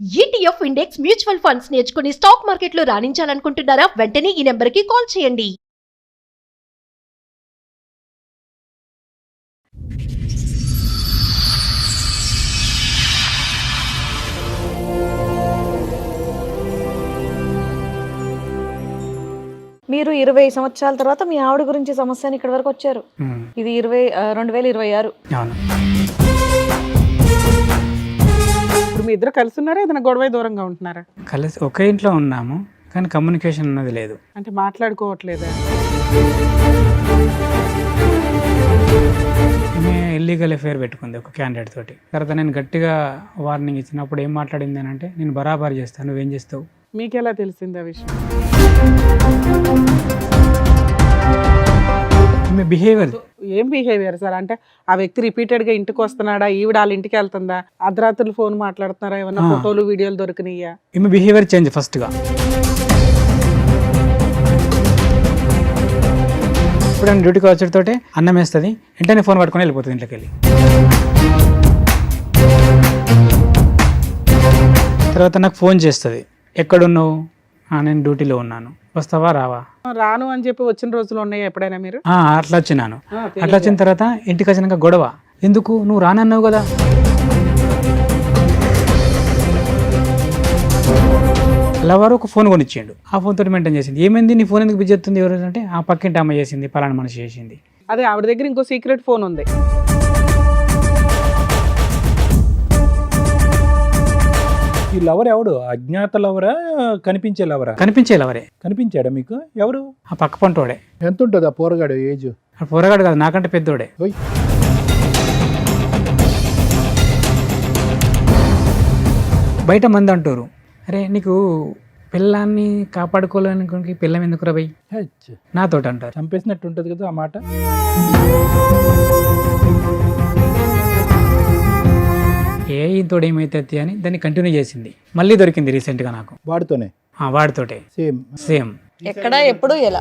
ETF index mutual funds నేర్చుకుని stock మార్కెట్లో రాణించాలనుకుంటున్నారా? వెంటనే ఈ నెంబర్కి కాల్ చేయండి. మీరు 20 సంవత్సరాల తర్వాత మీ ఆవిడ గురించి సమస్యని ఇక్కడ వరకు వచ్చారు. ఇది 2026. అవును. ఇప్పుడు మీ ఇద్దరు కలిసి ఉన్నారా, ఏదైనా గొడవ దూరంగా ఉంటున్నారా? కలిసి ఒకే ఇంట్లో ఉన్నాము కానీ కమ్యూనికేషన్ అన్నది లేదు. అంటే మాట్లాడుకోవట్లేదా? ఇల్లీగల్ అఫేర్ పెట్టుకుంది ఒక క్యాండిడేట్ తోటి. తర్వాత నేను గట్టిగా వార్నింగ్ ఇచ్చినప్పుడు ఏం మాట్లాడింది అని అంటే, నేను బరాబర్ చేస్తాను, నువ్వేం చేస్తావు. మీకు ఎలా తెలిసింది ఆ విషయం? మీ బిహేవియర్. ఏం బిహేవియర్ సార్? అంటే ఆ వ్యక్తి రిపీటెడ్ గా ఇంటికి వస్తున్నాడా, ఈవిడ వాళ్ళ ఇంటికి వెళ్తుందా, అర్ధరాత్రులు ఫోన్ మాట్లాడుతున్నారా, ఏమన్నా ఫోటోలు వీడియోలు దొరికినాయా? ఈమె బిహేవియర్ చేంజ్ ఫస్ట్గా. ఇప్పుడు నేను డ్యూటీకి వచ్చేటతోటే అన్నం వేస్తుంది, వెంటనే ఫోన్ పట్టుకొని వెళ్ళిపోతుంది ఇంట్లోకి వెళ్ళి. తర్వాత నాకు ఫోన్ చేస్తుంది, ఎక్కడున్నావు? నేను డ్యూటీలో ఉన్నాను, వస్తావా రావా? రాను అని చెప్పి వచ్చిన రోజులు ఉన్నాయా ఎప్పుడైనా మీరు? అట్లా వచ్చినాను. అట్లా వచ్చిన తర్వాత ఇంటికి వచ్చినాక గొడవ, ఎందుకు నువ్వు రానన్నావు కదా. లవర్ ఒక ఫోన్ కొనిచ్చిండు, ఆ ఫోన్ తోటి మెయింటైన్ చేసింది. ఏమైంది నీ ఫోన్ ఎందుకు బిజీ అవుతుంది ఎవరు అంటే, ఆ పక్కింటి అమ్మ చేసింది, పలానా మనిషి చేసింది. అదే ఆవిడ దగ్గర ఇంకో సీక్రెట్ ఫోన్ ఉంది. ఈ లవర్ ఎవడు? అజ్ఞాత లవరా, కనిపించే లవరా? కనిపించే లవరే. కనిపించాడా మీకు? ఎవరు? ఆ పక్క పంటోడే. ఎంత ఉంటుంది ఆ పోరగాడు ఏజ్? ఆ పోరగాడు కాదు, నాకంటే పెద్దోడే. ఓయ్, బయట మంది అంటారు, అరే నీకు పిల్లాన్ని కాపాడుకోలేనికి పిల్లం ఎందుకు రా బయ్, హెచ్. నాతోటి అంటారు. చంపేసినట్టు ఉంటుంది కదా ఆ మాట. ఇంతోడు ఏమైతే అని దాన్ని కంటిన్యూ చేసింది. మళ్ళీ దొరికింది రీసెంట్గా నాకు. వాడితోనే? వాడితోటే సేమ్ సేమ్. ఎక్కడ, ఎప్పుడు, ఎలా?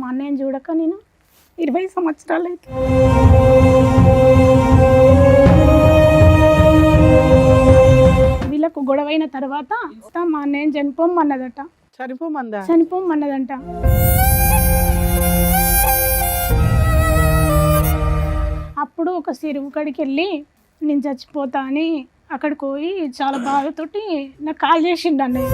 మా అన్నయ్యని చూడక నేను 20 సంవత్సరాలు అయితే. వీళ్ళకు గొడవైన తర్వాత మా అన్నయ్యని చనిపోమన్నదట. చనిపోమన్నదంట. అప్పుడు ఒక చెరువు కాడికి వెళ్ళి నేను చచ్చిపోతా అని అక్కడికి పోయి చాలా బాధతోటి నాకు కాల్ చేసిండు అన్నయ్య.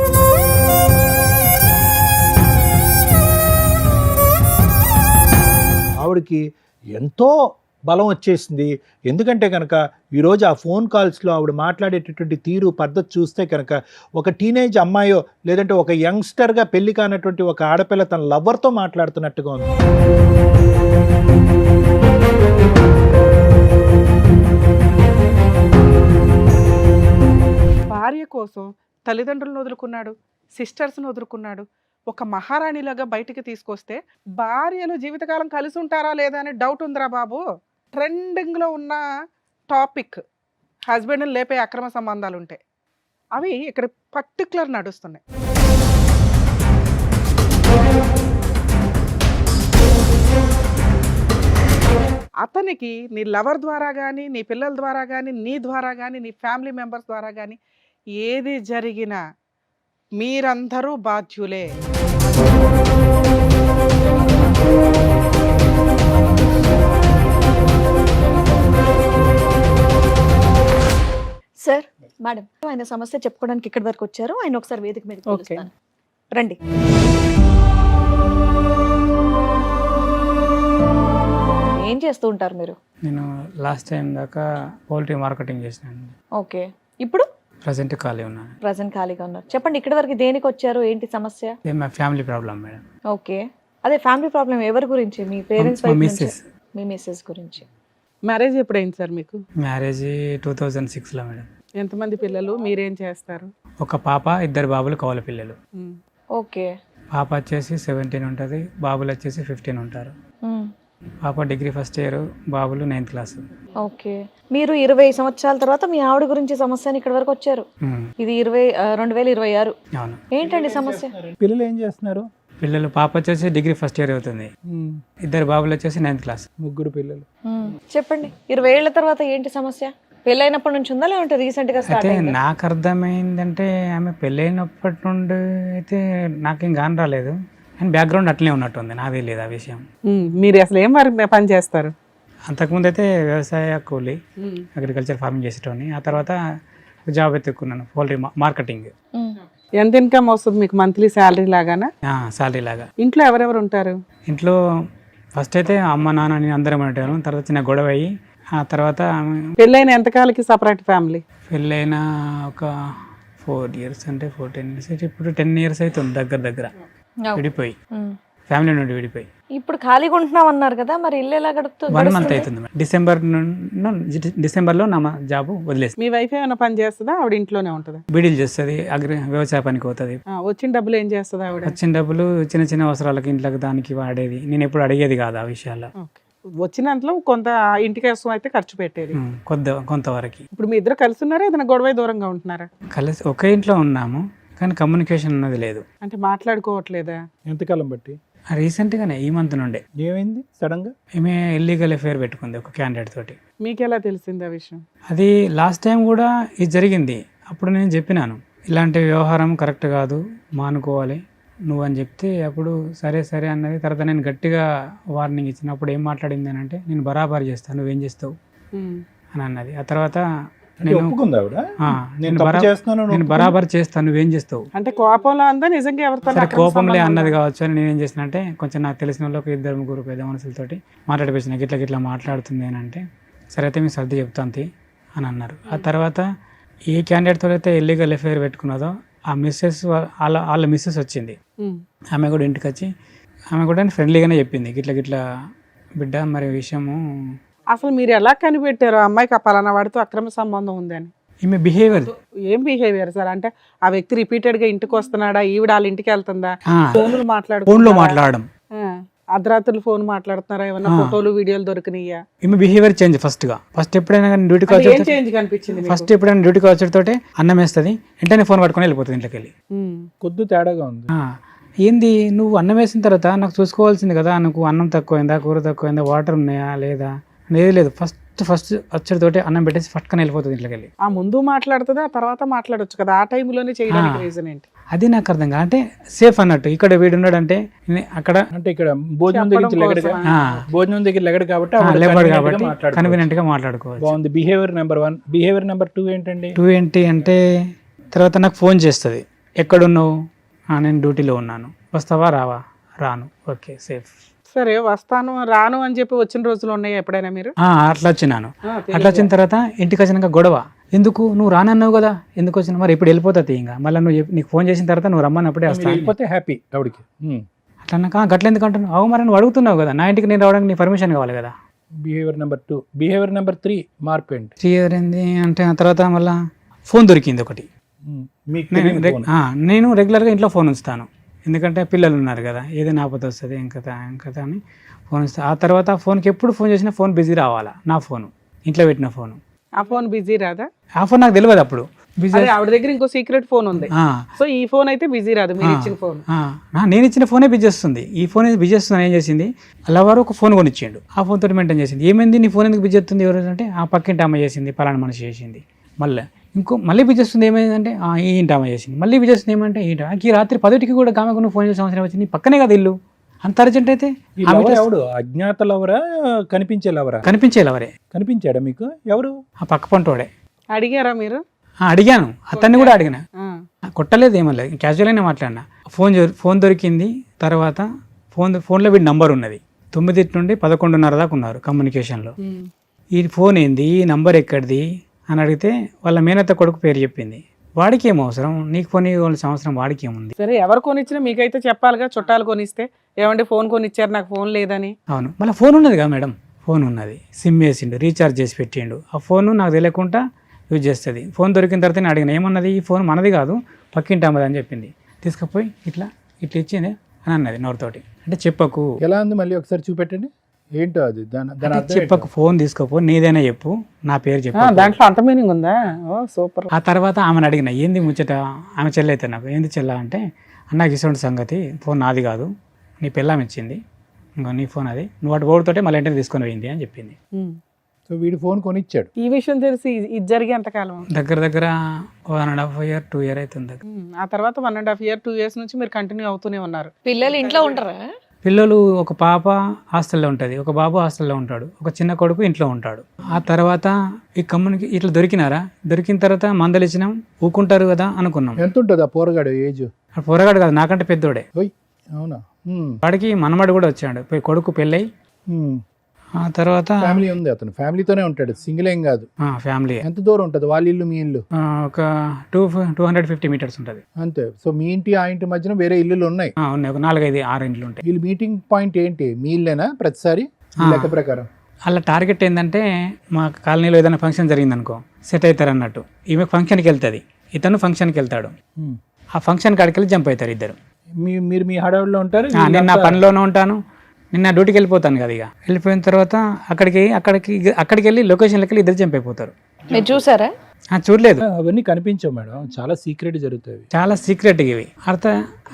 ఆవిడకి ఎంతో బలం వచ్చేసింది. ఎందుకంటే కనుక ఈరోజు ఆ ఫోన్ కాల్స్లో ఆవిడ మాట్లాడేటటువంటి తీరు పద్ధతి చూస్తే కనుక ఒక టీనేజ్ అమ్మాయో లేదంటే ఒక యంగ్స్టర్గా పెళ్లి కానటువంటి ఒక ఆడపిల్ల తన లవర్తో మాట్లాడుతున్నట్టుగా ఉంది. భార్య కోసం తల్లిదండ్రులను వదులుకున్నాడు, సిస్టర్స్ని వదులుకున్నాడు. ఒక మహారాణిలాగా బయటికి తీసుకొస్తే భార్యలు జీవితకాలం కలిసి ఉంటారా లేదా అనే డౌట్ ఉందిరా బాబు. ట్రెండింగ్లో ఉన్న టాపిక్ హస్బెండ్ని లేపే అక్రమ సంబంధాలు ఉంటాయి. అవి ఇక్కడ పర్టికులర్ నడుస్తున్నాయి. అతనికి నీ లవర్ ద్వారా కానీ, నీ పిల్లల ద్వారా కానీ, నీ ద్వారా కానీ, నీ ఫ్యామిలీ మెంబర్స్ ద్వారా కానీ ఏది జరిగినా మీరందరూ బాధ్యులే. సార్, మేడం, ఆయన సమస్య చెప్పుకోవడానికి ఇక్కడి వరకు వచ్చారు. ఆయన ఒకసారి వేదిక మీద పిలుస్తాను. రండి. ఏం చేస్తూ ఉంటారు మీరు? నేను లాస్ట్ టైం దాకా పౌల్ట్రీ మార్కెటింగ్ చేసినాను. ఓకే, ఇప్పుడు ప్రజెంట్ ఖాళీ ఉన్నాను. ప్రజెంట్ ఖాళీగా ఉన్నారు. చెప్పండి, ఇక్కడి వరకు దేనికి వచ్చారు, ఏంటి సమస్య? మా ఫ్యామిలీ ప్రాబ్లం మేడం. ఓకే, అదే ఫ్యామిలీ ప్రాబ్లం ఎవరి గురించి? మీ పేరెంట్స్? మీ మిస్సెస్ గురించి. మ్యారేజ్ ఎప్పుడైంది సార్ మీకు? మ్యారేజ్ 2006లో మేడం. ఎంతమంది పిల్లలు? మీరేం చేస్తారు? ఒక పాప, 2 బాబులు, కవల పిల్లలు. ఓకే. పాప వచ్చేసి 17 ఉంటుంది, బాబులు వచ్చేసి 15 ఉంటారు. పాప డిగ్రీ ఫస్ట్ ఇయర్, బాబులు 9th క్లాస్. ఓకే. మీరు 20 సంవత్సరాల తర్వాత మీ ఆవిడ గురించి సమస్య అని ఇక్కడ వరకు వచ్చారు. ఇది 2026. అవును. ఏంటండి సమస్య? పిల్లలు ఏం చేస్తున్నారు? పిల్లలు పాప వచ్చేసి డిగ్రీ ఫస్ట్ ఇయర్ అవుతుంది, ఇద్దరు బాబులు వచ్చేసి 9th క్లాస్. ముగ్గురు పిల్లలు. చెప్పండి, 20 ఏళ్ల తర్వాత ఏంటి సమస్య? పెళ్ళైనప్పటి నుంచి ఉందా లేదంటే రీసెంట్ గా స్టార్ట్ అయితే అయిందా? నాకు అర్థమైందంటే ఆమె పెళ్ళైనప్పటి నుండి అయితే నాకేం గాని రాలేదు, అండ్ బ్యాక్గ్రౌండ్ అట్లే ఉన్నట్టుంది, నాదే లేదు ఆ విషయం. మీరు అసలు ఏం పని చేస్తారు? అంతకుముందు అయితే వ్యవసాయ కూలి, అగ్రికల్చర్ ఫార్మింగ్ చేసేటోని. ఆ తర్వాత జాబ్ ఎత్తుకున్నాను, పౌల్ట్రీ మార్కెటింగ్. ఎంత ఇన్కమ్ వస్తుంది మీకు మంత్లీ శాలరీ లాగానా? సాలరీ లాగా. ఇంట్లో ఎవరెవరు ఉంటారు? ఇంట్లో ఫస్ట్ అయితే అమ్మ నాన్న నేను అందరం ఉంటాను, తర్వాత చిన్న గొడవ అయ్యి ఆ తర్వాత పెళ్ళైన ఎంతకాలకి సపరేట్ ఫ్యామిలీ? పెళ్ళైన ఒక 4 years అంటే 14 years అయితే ఇప్పుడు 10 years అవుతుంది దగ్గర విడిపోయి, ఫ్యామిలీ నుండి విడిపోయి. ఇప్పుడు ఖాళీగా ఉంటున్నాం అన్నారు కదా, మరి ఇల్లు ఎలా గడుపుతుంది? 1 month అవుతుంది మేడం. డిసెంబర్లో నా జాబ్ వదిలేసి. మీ వైఫ్ ఏమైనా పని చేస్తుందా? ఆవిడ ఇంట్లోనే ఉంటుందా? బీడీలు చేస్తుంది, వ్యవసాయ పనికి పోతుంది. వచ్చిన డబ్బులు ఏం చేస్తుంది ఆవిడ? వచ్చిన డబ్బులు చిన్న చిన్న అవసరాలకి ఇంట్లోకి దానికి వాడేది, నేను ఎప్పుడు అడిగేది కాదు ఆ విషయాల్లో. వచ్చినంతలో కొంత ఇంటికి కోసం అయితే ఖర్చు పెట్టేది. కొంతవరకు. ఇప్పుడు మీ ఇద్దరు కలిసి ఉన్నారా, ఏదైనా గొడవ దూరంగా ఉంటున్నారా? కలిసి ఒకే ఇంట్లో ఉన్నాము, కానీ కమ్యూనికేషన్ అన్నది లేదు. అంటే మాట్లాడుకోవట్లేదా? ఎంతకాలం బట్టి? రీసెంట్గానే ఈ మంత్ నుండే. ఏమైంది సడన్ గా? ఈమె ఇల్లీగల్ అఫేర్ పెట్టుకుంది ఒక క్యాండిడేట్ తోటి. మీకు ఎలా తెలిసింది ఆ విషయం? అది లాస్ట్ టైం కూడా ఇది జరిగింది, అప్పుడు నేను చెప్పినాను ఇలాంటి వ్యవహారం కరెక్ట్ కాదు, మానుకోవాలి నువ్వు అని చెప్తే అప్పుడు సరే సరే అన్నది. తర్వాత నేను గట్టిగా వార్నింగ్ ఇచ్చినప్పుడు ఏం మాట్లాడింది అని అంటే, నేను బరాబర్ చేస్తాను, నువ్వేం చేస్తావు అని అన్నది. ఆ తర్వాత నేను బరాబర్ చేస్తాను, నువ్వేం చేస్తావు అంటే కోపంలో అందా నిజంగా ఎవరితో? సరే కోపంలే అన్నది కావచ్చు అని నేనేం చేసిన అంటే, కొంచెం నాకు తెలిసిన వాళ్ళు ఒక 2-3 పెద్ద మనుషులతోటి మాట్లాడిపోయిన గిట్లా మాట్లాడుతుంది అని అంటే, సరే అయితే మీకు సర్ది చెప్తాంతి అని అన్నారు. ఆ తర్వాత ఏ క్యాండిడేట్తో అయితే ఇల్లీగల్ అఫేర్ పెట్టుకున్నదో ఆ మిస్సెస్ వాళ్ళ మిస్సెస్ వచ్చింది. ఆమె కూడా ఇంటికి వచ్చి ఆమె కూడా ఫ్రెండ్లీగానే చెప్పింది, గిట్లా బిడ్డ మరి విషయము. అసలు మీరు ఎలా కనిపెట్టారు ఆ అమ్మాయికి పలానా వాడితో అక్రమ సంబంధం ఉందని? ఈమె బిహేవియర్. ఏం బిహేవియర్ సార్? అంటే ఆ వ్యక్తి రిపీటెడ్ గా ఇంటికి వస్తున్నాడా, ఈవిడ వాళ్ళ ఇంటికి వెళ్తుందా, ఫోన్లో మాట్లాడడం, అర్ధరాత్రులు ఫోన్ మాట్లాడుతున్నారా, ఏమన్నా ఫోటోలు వీడియోలు దొరికినాయా? ఈమె బిహేవియర్ చేంజ్. ఫస్ట్ ఎప్పుడైనా డ్యూటీకి వచ్చేటోటే అన్నం వేస్తుంది, వెంటనే ఫోన్ పట్టుకొని వెళ్ళిపోతుంది ఇంట్లోకి వెళ్ళి. కొద్ది తేడాగా ఉంది. ఏంది నువ్వు అన్నం వేసిన తర్వాత నాకు చూసుకోవాల్సింది కదా, నాకు అన్నం తక్కువైందా, కూర తక్కువైందా, వాటర్ ఉన్నాయా లేదా అనేది లేదు. ఫస్ట్ వచ్చేటోటే అన్నం పెట్టేసి పట్టుకొని వెళ్ళిపోతుంది ఇంట్లోకి వెళ్ళి. ఆ ముందు మాట్లాడుతుంది, ఆ తర్వాత మాట్లాడొచ్చు కదా, ఆ టైంలోనే చేయడానికి రీజన్ ఏంటి? అది నాకు అర్థం కాదు. అంటే సేఫ్ అన్నట్టు ఇక్కడ వీడు ఉన్నాడంటే అక్కడ, అంటే ఇక్కడ భోజనం దగ్గర లెగడు కాబట్టి కన్వీనియంట్ గా మాట్లాడుకోవచ్చు. బాగుంది. Behaviour number 1. బిహేవియర్ నెంబర్ 2 ఏంటండి? 2 ఏంటి అంటే, తర్వాత నాకు ఫోన్ చేస్తుంది, ఎక్కడున్నావు, నేను డ్యూటీలో ఉన్నాను, వస్తావా రావా, రాను, ఓకే సేఫ్. సరే వస్తాను రాను అని చెప్పి వచ్చిన రోజులు ఉన్నాయి ఎప్పుడైనా మీరు? అట్లా వచ్చినాను. అట్లా వచ్చిన తర్వాత ఇంటికి వచ్చినాక గొడవ, ఎందుకు నువ్వు రానన్నావు కదా, ఎందుకు వచ్చినా, మరి ఇప్పుడు వెళ్ళిపోతుంది ఇంకా, మళ్ళీ నీకు ఫోన్ చేసిన తర్వాత నువ్వు రమ్మన్నప్పుడే వస్తా, వెళ్ళిపోతే హ్యాపీ ఆవిడకి. అట్లా అన్నాక గట్ల ఎందుకు అంటున్నావు, అవు మరి నువ్వు అడుగుతున్నావు కదా, నా ఇంటికి నేను రావడానికి నీ పర్మిషన్ కావాలి కదా. Behaviour number 2. బిహేవియర్ నెంబర్ 3 మార్పు ఏంటి? 3 ఏంది అంటే, ఆ తర్వాత మళ్ళీ ఫోన్ దొరికింది ఒకటి. నేను రెగ్యులర్గా ఇంట్లో ఫోన్ ఉంచుతాను, ఎందుకంటే పిల్లలు ఉన్నారు కదా, ఏదైనా ఆపద వస్తుంది ఇంకతా అని ఫోన్ ఇస్తాను. ఆ తర్వాత ఆ ఫోన్కి ఎప్పుడు ఫోన్ చేసినా ఫోన్ బిజీ రావాలా, నా ఫోను ఇంట్లో పెట్టిన ఫోను. ఆ ఫోన్ బిజీ రాదా? ఆ ఫోన్ నాకు తెలియదు అప్పుడు. బిజీ ఆవిడ దగ్గర ఇంకో సీక్రెట్ ఫోన్ ఉంది, సో ఈ ఫోన్ అయితే బిజీ రాదు, మీరు ఇచ్చిన ఫోన్. నేను ఇచ్చిన ఫోనే బిజీ వస్తుంది, ఈ ఫోన్ బిజీ వస్తుంది. ఏం చేసింది, అలా ఒక ఫోన్ కొనిచ్చిండు, ఆ ఫోన్ తోటి మెయింటైన్ చేసింది. ఏమైంది నీ ఫోన్ ఎందుకు బిజీ వస్తుంది, ఎవరు అంటే, ఆ పక్కింటి అమ్మ చేసింది, పలానా మనిషి చేసింది. మళ్ళీ బిజీ వస్తుంది, ఏమైందంటే ఈ ఇంటి అమ్మ చేసింది. మళ్ళీ బిజీ వస్తుంది, ఏమంటే ఈ రాత్రి 10కి కూడా గామెకు నువ్వు ఫోన్ చేసే అవసరం వచ్చింది, పక్కనే కదా ఇల్లు, అంత అర్జెంట్ అయితే. అజ్ఞాత లవరా, కనిపించే లవరా? కనిపించే లవరే. కనిపించాడా మీకు? ఎవరు? ఆ పక్క పంటోడే. అడిగారా మీరు? అడిగాను, అతన్ని కూడా అడిగిన, కొట్టలేదు, ఏమలేదు, క్యాజువల్గానే మాట్లాడినా. ఫోన్ దొరికింది. తర్వాత ఫోన్లో వీడి నంబర్ ఉన్నది, 9 నుండి 11:30 దాకా ఉన్నారు కమ్యూనికేషన్లో. ఈ ఫోన్ ఏంది, ఈ నంబర్ ఎక్కడిది అని అడిగితే వాళ్ళ మేనత్త కొడుకు పేరు చెప్పింది. వాడికి ఏం అవసరం, నీకు ఫోన్ ఇవ్వాల్సిన అవసరం వాడికి ఏముంది? సరే ఎవరు కొనిచ్చినా మీకైతే చెప్పాలిగా, చుట్టాలు కొనిస్తే ఏమంటే ఫోన్ కొనిచ్చారు నాకు ఫోన్ లేదని. అవును, మళ్ళీ ఫోన్ ఉన్నది కదా మేడం, ఫోన్ ఉన్నది, సిమ్ వేసిండు, రీఛార్జ్ చేసి పెట్టిండు. ఆ ఫోన్ నాకు తెలియకుండా యూజ్ చేస్తుంది. ఫోన్ దొరికిన తర్వాత నేను అడిగిన, ఏమన్నది, ఈ ఫోన్ మనది కాదు పక్కింటి అమ్మది అని చెప్పింది. తీసుకుపోయి ఇట్లా ఇచ్చింది అని అన్నది నోరుతోటి. అంటే చెప్పకు. ఎలా ఉంది మళ్ళీ ఒకసారి చూపెట్టండి. ఏంటో అది దాని దాని అంటే అర్థం చెప్పకు, ఫోన్ తీసుకోపో, నీదైనా చెప్పు, నా పేరు చెప్పు. దాంట్లో అంత మీనింగ్ ఉందా? ఓ సూపర్. ఆ తర్వాత ఆమెను అడిగిన, ఏంది ముచ్చట, ఆమె చెల్లి అయితే నాకు, ఏంది చెల్ల అంటే, అన్నకి ఇటువంటి సంగతి, ఫోన్ నాది కాదు, నీ పిల్లం ఇచ్చింది, ఇంకో నీ ఫోన్ అది, నువ్వు అటు ఓడితోటే మళ్ళీ ఇంటికి తీసుకొని పోయింది అని చెప్పింది. సో వీడి ఫోన్ కొనిచ్చాడు. ఈ విషయం తెలిసి ఇది జరిగే ఎంతకాలం? దగ్గర దగ్గర 1.5 year 2 year అవుతుంది. ఆ తర్వాత 1.5 year 2 years నుంచి మీరు కంటిన్యూ అవుతూనే ఉన్నారు. పిల్లలు ఇంట్లో ఉంటారా? పిల్లలు, ఒక పాప హాస్టల్లో ఉంటుంది, ఒక బాబు హాస్టల్లో ఉంటాడు, ఒక చిన్న కొడుకు ఇంట్లో ఉంటాడు. ఆ తర్వాత ఈ కమ్మునికి ఇట్లా దొరికిన తర్వాత మందలు ఇచ్చినాం, ఊకుంటారు కదా అనుకున్నాం. ఎంత ఉంటుంది ఆ పోరగాడు ఏజ్? ఆ పోరగాడు కాదు, నాకంటే పెద్దోడే. ఓయ్ అవునా? వాడికి మనమడు కూడా వచ్చాడు, కొడుకు పెళ్ళై. ఆ తర్వాత ఫ్యామిలీ ఉంది, అతను ఫ్యామిలీతోనే ఉంటాడు, సింగిల్ ఏం కాదు. ఫ్యామిలీ. ఎంత దూరం ఉంటుంది వాళ్ళ ఇల్లు మీ ఇల్లు? ఒక 250 meters ఉంటుంది అంతే. సో మీ ఇంటి ఆ ఇంటి మధ్యన వేరే ఇల్లులు ఉన్నాయి? ఉన్నాయి, ఒక 4-5-6 ఇండ్లు ఉంటాయి. వీళ్ళు మీటింగ్ పాయింట్ ఏంటి? మీ ఇల్లేనా ప్రతిసారి ఈ లెక్క ప్రకారం? అలా టార్గెట్ ఏంటంటే, మా కాలనీలో ఏదైనా ఫంక్షన్ జరిగిందనుకో, సెట్ అవుతారు అన్నట్టు. ఈమె ఫంక్షన్కి వెళ్తుంది, ఇతను ఫంక్షన్కి వెళ్తాడు. ఆ ఫంక్షన్ కాడికి వెళ్ళి జంప్ అవుతారు ఇద్దరు. మీరు మీ హడావుడిలో ఉంటారు? నేను నా పనిలోనే ఉంటాను, నిన్న డ్యూటీకి వెళ్ళిపోతాను కదా. ఇక వెళ్ళిపోయిన తర్వాత అక్కడికి వెళ్ళి లొకేషన్లకి వెళ్ళి ఇద్దరు జంప్ అయిపోతారు. మీరు చూసారా? చూడలేదు, అవన్నీ కనిపించవు మేడం, చాలా సీక్రెట్ జరుగుతాయి, చాలా సీక్రెట్ ఇవి.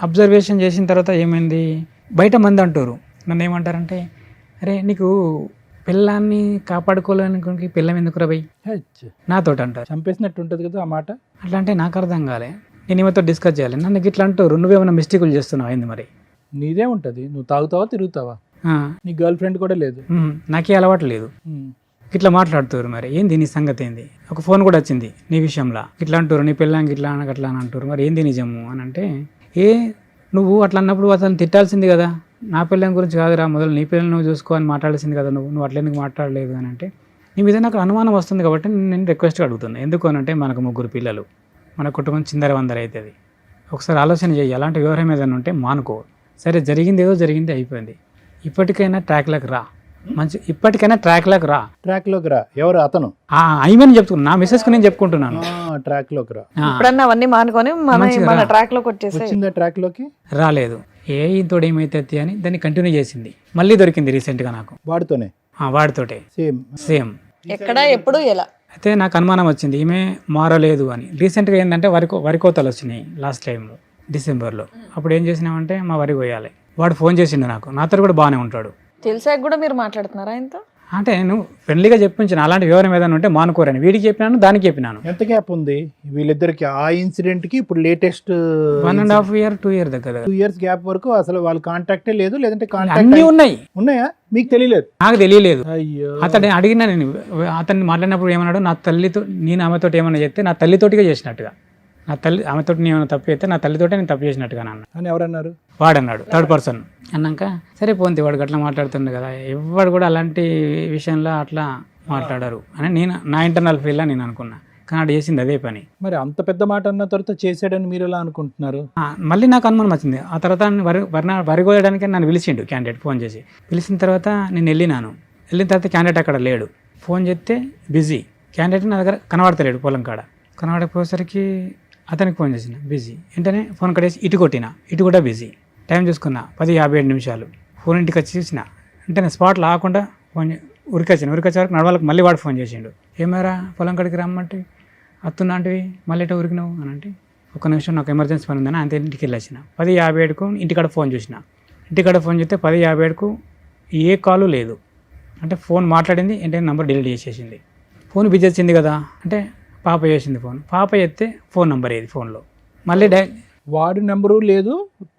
అబ్జర్వేషన్ చేసిన తర్వాత ఏమైంది, బయట మంది అంటారు, నన్ను ఏమంటారంటే, అరే నీకు పిల్లాన్ని కాపాడుకోలేనికి పిల్లం ఎందుకు రబై నాతో అంటారు. చంపేసినట్టు ఉంటుంది కదా ఆ మాట. అట్లా అంటే నాకు అర్థం కాలే, నేను ఈమెతో డిస్కస్ చేయాలి. నన్ను ఇట్లా అంటారు, నువ్వేమైనా మిస్టేకులు చేస్తున్నావు అయింది మరి. నీదే ఉంటుంది, నువ్వు తాగుతావా తిరుగుతావా, నీ గర్ల్ ఫ్రెండ్ కూడా లేదు, నాకే అలవాటు లేదు, ఇట్లా మాట్లాడుతారు. మరి ఏంది నీ సంగతి ఏంది? ఒక ఫోన్ కూడా వచ్చింది నీ విషయంలో, ఇట్లా అంటారు, నీ పిల్లానికి ఇట్లా అట్లా అని అంటారు, మరి ఏంది నిజము అని అంటే, నువ్వు అట్లా అన్నప్పుడు అతను తిట్టాల్సింది కదా, నా పిల్లల గురించి కాదురా, మొదలు నీ పిల్లలు నువ్వు చూసుకో అని మాట్లాడాల్సింది కదా, నువ్వు అట్లా ఎందుకు మాట్లాడలేదు అని అంటే, నీ మీద నాకు అనుమానం వస్తుంది కాబట్టి నేను రిక్వెస్ట్గా అడుగుతున్నాను. ఎందుకు అని అంటే, మనకు 3 పిల్లలు, మన కుటుంబం చిందరవందర అవుతుంది. ఒకసారి ఆలోచన చేయి, అలాంటి వ్యవహారం ఏదైనా ఉంటే మానుకో. సరే జరిగింది ఏదో జరిగింది, అయిపోయింది. ఇప్పటికైనా ట్రాక్లోకి రా, ఇప్పటికైనా ట్రాక్లోకి రా. ట్రాక్లోకి రా. ఎవరు అతను? అయిమని చెప్తున్నా, నా మిస్సెస్కి నేను చెప్పుకుంటున్నాను. ట్రాక్లోకి రా. ఇప్పుడన్నా అవన్నీ మానుకొని మన ట్రాక్ లోకి వచ్చేసి. వచ్చిందా ట్రాక్లోకి? రాలేదు. ఇంతోడు ఏమైతే అని దాన్ని కంటిన్యూ చేసింది. మళ్ళీ దొరికింది రీసెంట్గా నాకు, వాడితోనే. వాడితోటే సేమ్. ఎక్కడ ఎప్పుడు ఎలా? అయితే నాకు అనుమానం వచ్చింది, ఈమె మారలేదు అని. రీసెంట్గా ఏంటంటే వరి కోతలు వచ్చినాయి లాస్ట్ టైంలో, డిసెంబర్లో. అప్పుడు ఏం చేసినామంటే, మా వరి కొయ్యాలి, వాడు ఫోన్ చేసిండు నాకు, నాతో కూడా బాగానే ఉంటాడు. తెలిసాక కూడా మీరు మాట్లాడుతున్నారా ఆయనతో? అంటే నేను ఫ్రెండ్లీగా చెప్పించిన, అలాంటి వివరం ఏదైనా ఉంటే మానుకోరని. వీడికి చెప్పినాను, దానికి చెప్పినాను. ఎంత గ్యాప్ ఉంది వీళ్ళిద్దరికి ఆ ఇన్సిడెంట్ కి? ఇప్పుడు లేటెస్ట్ 1.5 year 2 year దగ్గర 2 years గ్యాప్ వరకు అసలు వాళ్ళ కాంటాక్టే లేదు, లేదంటే అన్నీ ఉన్నాయి. ఉన్నాయా? మీకు తెలియలేదు? నాకు తెలియలేదు. అయ్యో. అతన్ని అడిగినా, నేను అతన్ని మాట్లాడినప్పుడు ఏమన్నాడు, నా తల్లితో, నేను ఆమెతో ఏమన్నా చెప్తే నా తల్లితోటిగా చేసినట్టుగా, నా తల్లి ఆమెతో నేను ఏమైనా తప్పు చేస్తే నా తల్లితోటే నేను తప్పు చేసినట్టుగా అన్న. అని ఎవరన్నారు? వాడన్నాడు, 3rd person అన్నాక, సరే పోంది, వాడికి అట్లా మాట్లాడుతుండే కదా, ఎవరు కూడా అలాంటి విషయంలో అట్లా మాట్లాడారు అని నేను నా ఇంటర్నల్ ఫీల్డ్లో నేను అనుకున్నా. కానీ ఆడు చేసింది అదే పని. మరి అంత పెద్ద మాట అన్న తర్వాత చేసాడని మీరు ఎలా అనుకుంటున్నారు? మళ్ళీ నాకు అనుమానం వచ్చింది. ఆ తర్వాత వరి కోయడానికి నన్ను పిలిచిండు క్యాండిడేట్, ఫోన్ చేసి. పిలిచిన తర్వాత నేను వెళ్ళిన తర్వాత క్యాండిడేట్ అక్కడ లేడు. ఫోన్ చేస్తే బిజీ, క్యాండిడేట్ నా దగ్గర కనబడతలేడు. పొలం కాడ కనబడకపోయేసరికి అతనికి ఫోన్ చేసిన, బిజీ. వెంటనే ఫోన్ కట్టేసి ఇటు కొట్టిన, ఇటు కూడా బిజీ. టైం చూసుకున్నా 10:57. ఫోన్ ఇంటికి వచ్చి చూసిన, వెంటనే స్పాట్లో ఆకుండా ఫోన్ ఉరికొచ్చిన వరకు నడవాళ్ళకి మళ్ళీ వాడు ఫోన్ చేసిండు. ఏమారా పొలం కాడికి రమ్మంటే అత్తున్నాంటివి, మళ్ళీ ఎటో ఉరికినావు అని అంటే, ఒక్క నిమిషం నాకు ఎమర్జెన్సీ పని ఉందని అంతే ఇంటికి వెళ్ళొచ్చిన. 10:57కు ఇంటికాడ ఫోన్ చూసిన. ఇంటికాడ ఫోన్ చేస్తే 10:57కు ఏ కాలు లేదు. అంటే ఫోన్ మాట్లాడింది, ఏంటంటే నెంబర్ డిలీట్ చేసేసింది. ఫోన్ బిజీ వచ్చింది కదా అంటే, పాప చేసింది ఫోన్. పాప చేస్తే ఫోన్ నెంబర్ ఏది ఫోన్లో, మళ్ళీ వాడి నెంబరు లేదు,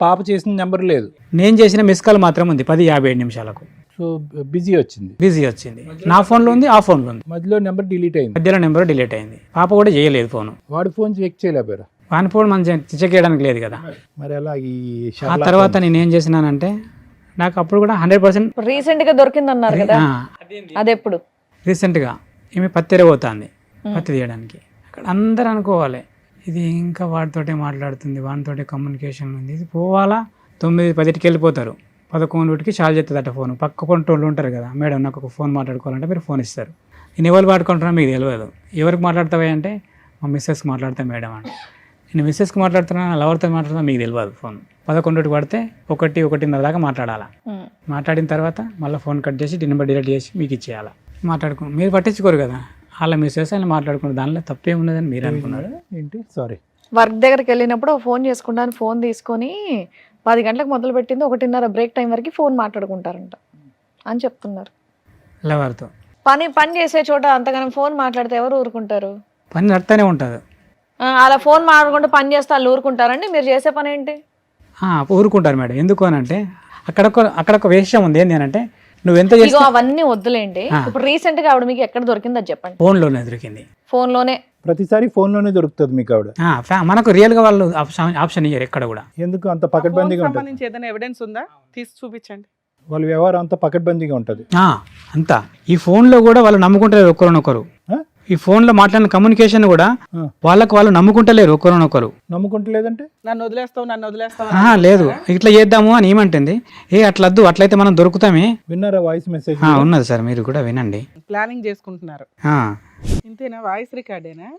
పాప చేసిన నెంబర్ లేదు, నేను చేసిన మిస్ కాల్ మాత్రం ఉంది 10:57. సో బిజీ వచ్చింది. బిజీ వచ్చింది. నా ఫోన్లో ఉంది, ఆ ఫోన్లో ఉంది. మధ్యలో నెంబర్ డిలీట్ అయింది. మధ్యలో నెంబర్ డిలీట్ అయింది. పాప కూడా చేయలేదు ఫోన్. వాడి ఫోన్ చెక్ చేయలేపారా? వాని ఫోన్ మనం చెక్ చేయడానికి లేదు కదా. మరి అలా ఆ తర్వాత నేను ఏం చేసినానంటే, నాకు అప్పుడు కూడా 100% రీసెంట్ గా దొరికింది అన్నారు కదా, అదెప్పుడు? రీసెంట్గా ఈమె పత్తి పోతుంది, పత్తి తీయడానికి. అక్కడ అందరూ అనుకోవాలి, ఇది ఇంకా వాడితోటే మాట్లాడుతుంది, వాడితోటే కమ్యూనికేషన్ ఉంది, ఇది పోవాలా. 9-10కి వెళ్ళిపోతారు, 11కి చాలు చేస్తుందట ఫోన్. పక్క కొంటోళ్ళు ఉంటారు కదా, మేడం నాకు ఒక ఫోన్ మాట్లాడుకోవాలంటే మీరు ఫోన్ ఇస్తారు. నేను ఎవరు మాట్లాడుకుంటున్నా మీకు తెలియదు. ఎవరికి మాట్లాడతావా అంటే, మా మిస్సెస్కి మాట్లాడతా మేడం అంటే. నేను మిస్సెస్కి మాట్లాడుతున్నా లవర్తో మాట్లాడుతున్నా మీకు తెలియదు ఫోన్ 11కి పడితే 1:30 దాకా మాట్లాడాలా. మాట్లాడిన తర్వాత మళ్ళీ ఫోన్ కట్ చేసి నెంబర్ డిలీట్ చేసి మీకు ఇచ్చేయాలా. మాట్లాడుకుని మీరు పట్టించుకోరు కదా, వాళ్ళ మిస్సెస్ ఆయన మాట్లాడుకున్నారు, దానిలో తప్పే ఉన్నదని మీరు అనుకున్నారు ఏంటి? సారీ, వర్క్ దగ్గరికి వెళ్ళినప్పుడు ఫోన్ చేసుకుంటాను, ఫోన్ తీసుకొని 10 గంటలకు మొదలు పెట్టింది 1:30 బ్రేక్ టైం వరకు ఫోన్ మాట్లాడుకుంటారంట అని చెప్తున్నారు. లవర్తో పని చేసే చోట అంతగానం ఫోన్ మాట్లాడితే ఎవరు ఊరుకుంటారు? పని నడుతూనే ఉంటుంది. అలా ఫోన్ మాట్లాడుకుంటూ పని చేస్తే వాళ్ళు ఊరుకుంటారండి? మీరు చేసే పని ఏంటి? ఊరుకుంటారు మేడం. ఎందుకు అని అంటే అక్కడ ఒక విషయం ఉంది. ఏంటి అని అంటే నువ్వు ఎంత ఇగో అవన్నీ వద్దులేండి. ఇప్పుడు రీసెంట్ గా ఆవిడ మీకు ఎక్కడ దొరికిందో చెప్పండి. ఫోన్లోనే దొరికింది. ఫోన్లోనే ప్రతిసారి ఫోన్లోనే దొరుకుతుంది మీకు ఆవిడ. మనకు రియల్గా వాళ్ళు ఆప్షన్ ఇయ్యరు ఎక్కడ కూడా. ఎందుకు అంత పకడ్బందీగా ఉంటుంది? సంబంధించి ఏదైనా ఎవిడెన్స్ ఉందా తీసి చూపించండి. వాళ్ళ వ్యవహారం అంతా పకడ్బందీగా ఉంటుంది అంతా. ఈ ఫోన్లో కూడా వాళ్ళు నమ్ముకుంటలేరు ఒకరినొకరు. ఈ ఫోన్లో మాట్లాడిన కమ్యూనికేషన్ కూడా వాళ్ళు నమ్ముకుంటలేరు ఒకరినొకరు. నమ్ముకుంటలేదంటే నన్ను వదిలేస్తావు లేదు ఇట్లా చేద్దాము అని ఏమంటుంది. అట్లద్దు, అట్లయితే మనం దొరుకుతామే. విన్నారా వాయిస్ మెసేజ్? ఉన్నది సార్, మీరు కూడా వినండి. ప్లానింగ్ చేసుకుంటున్నారు. ఇంతేనా? వాయిస్ రికార్డేనా?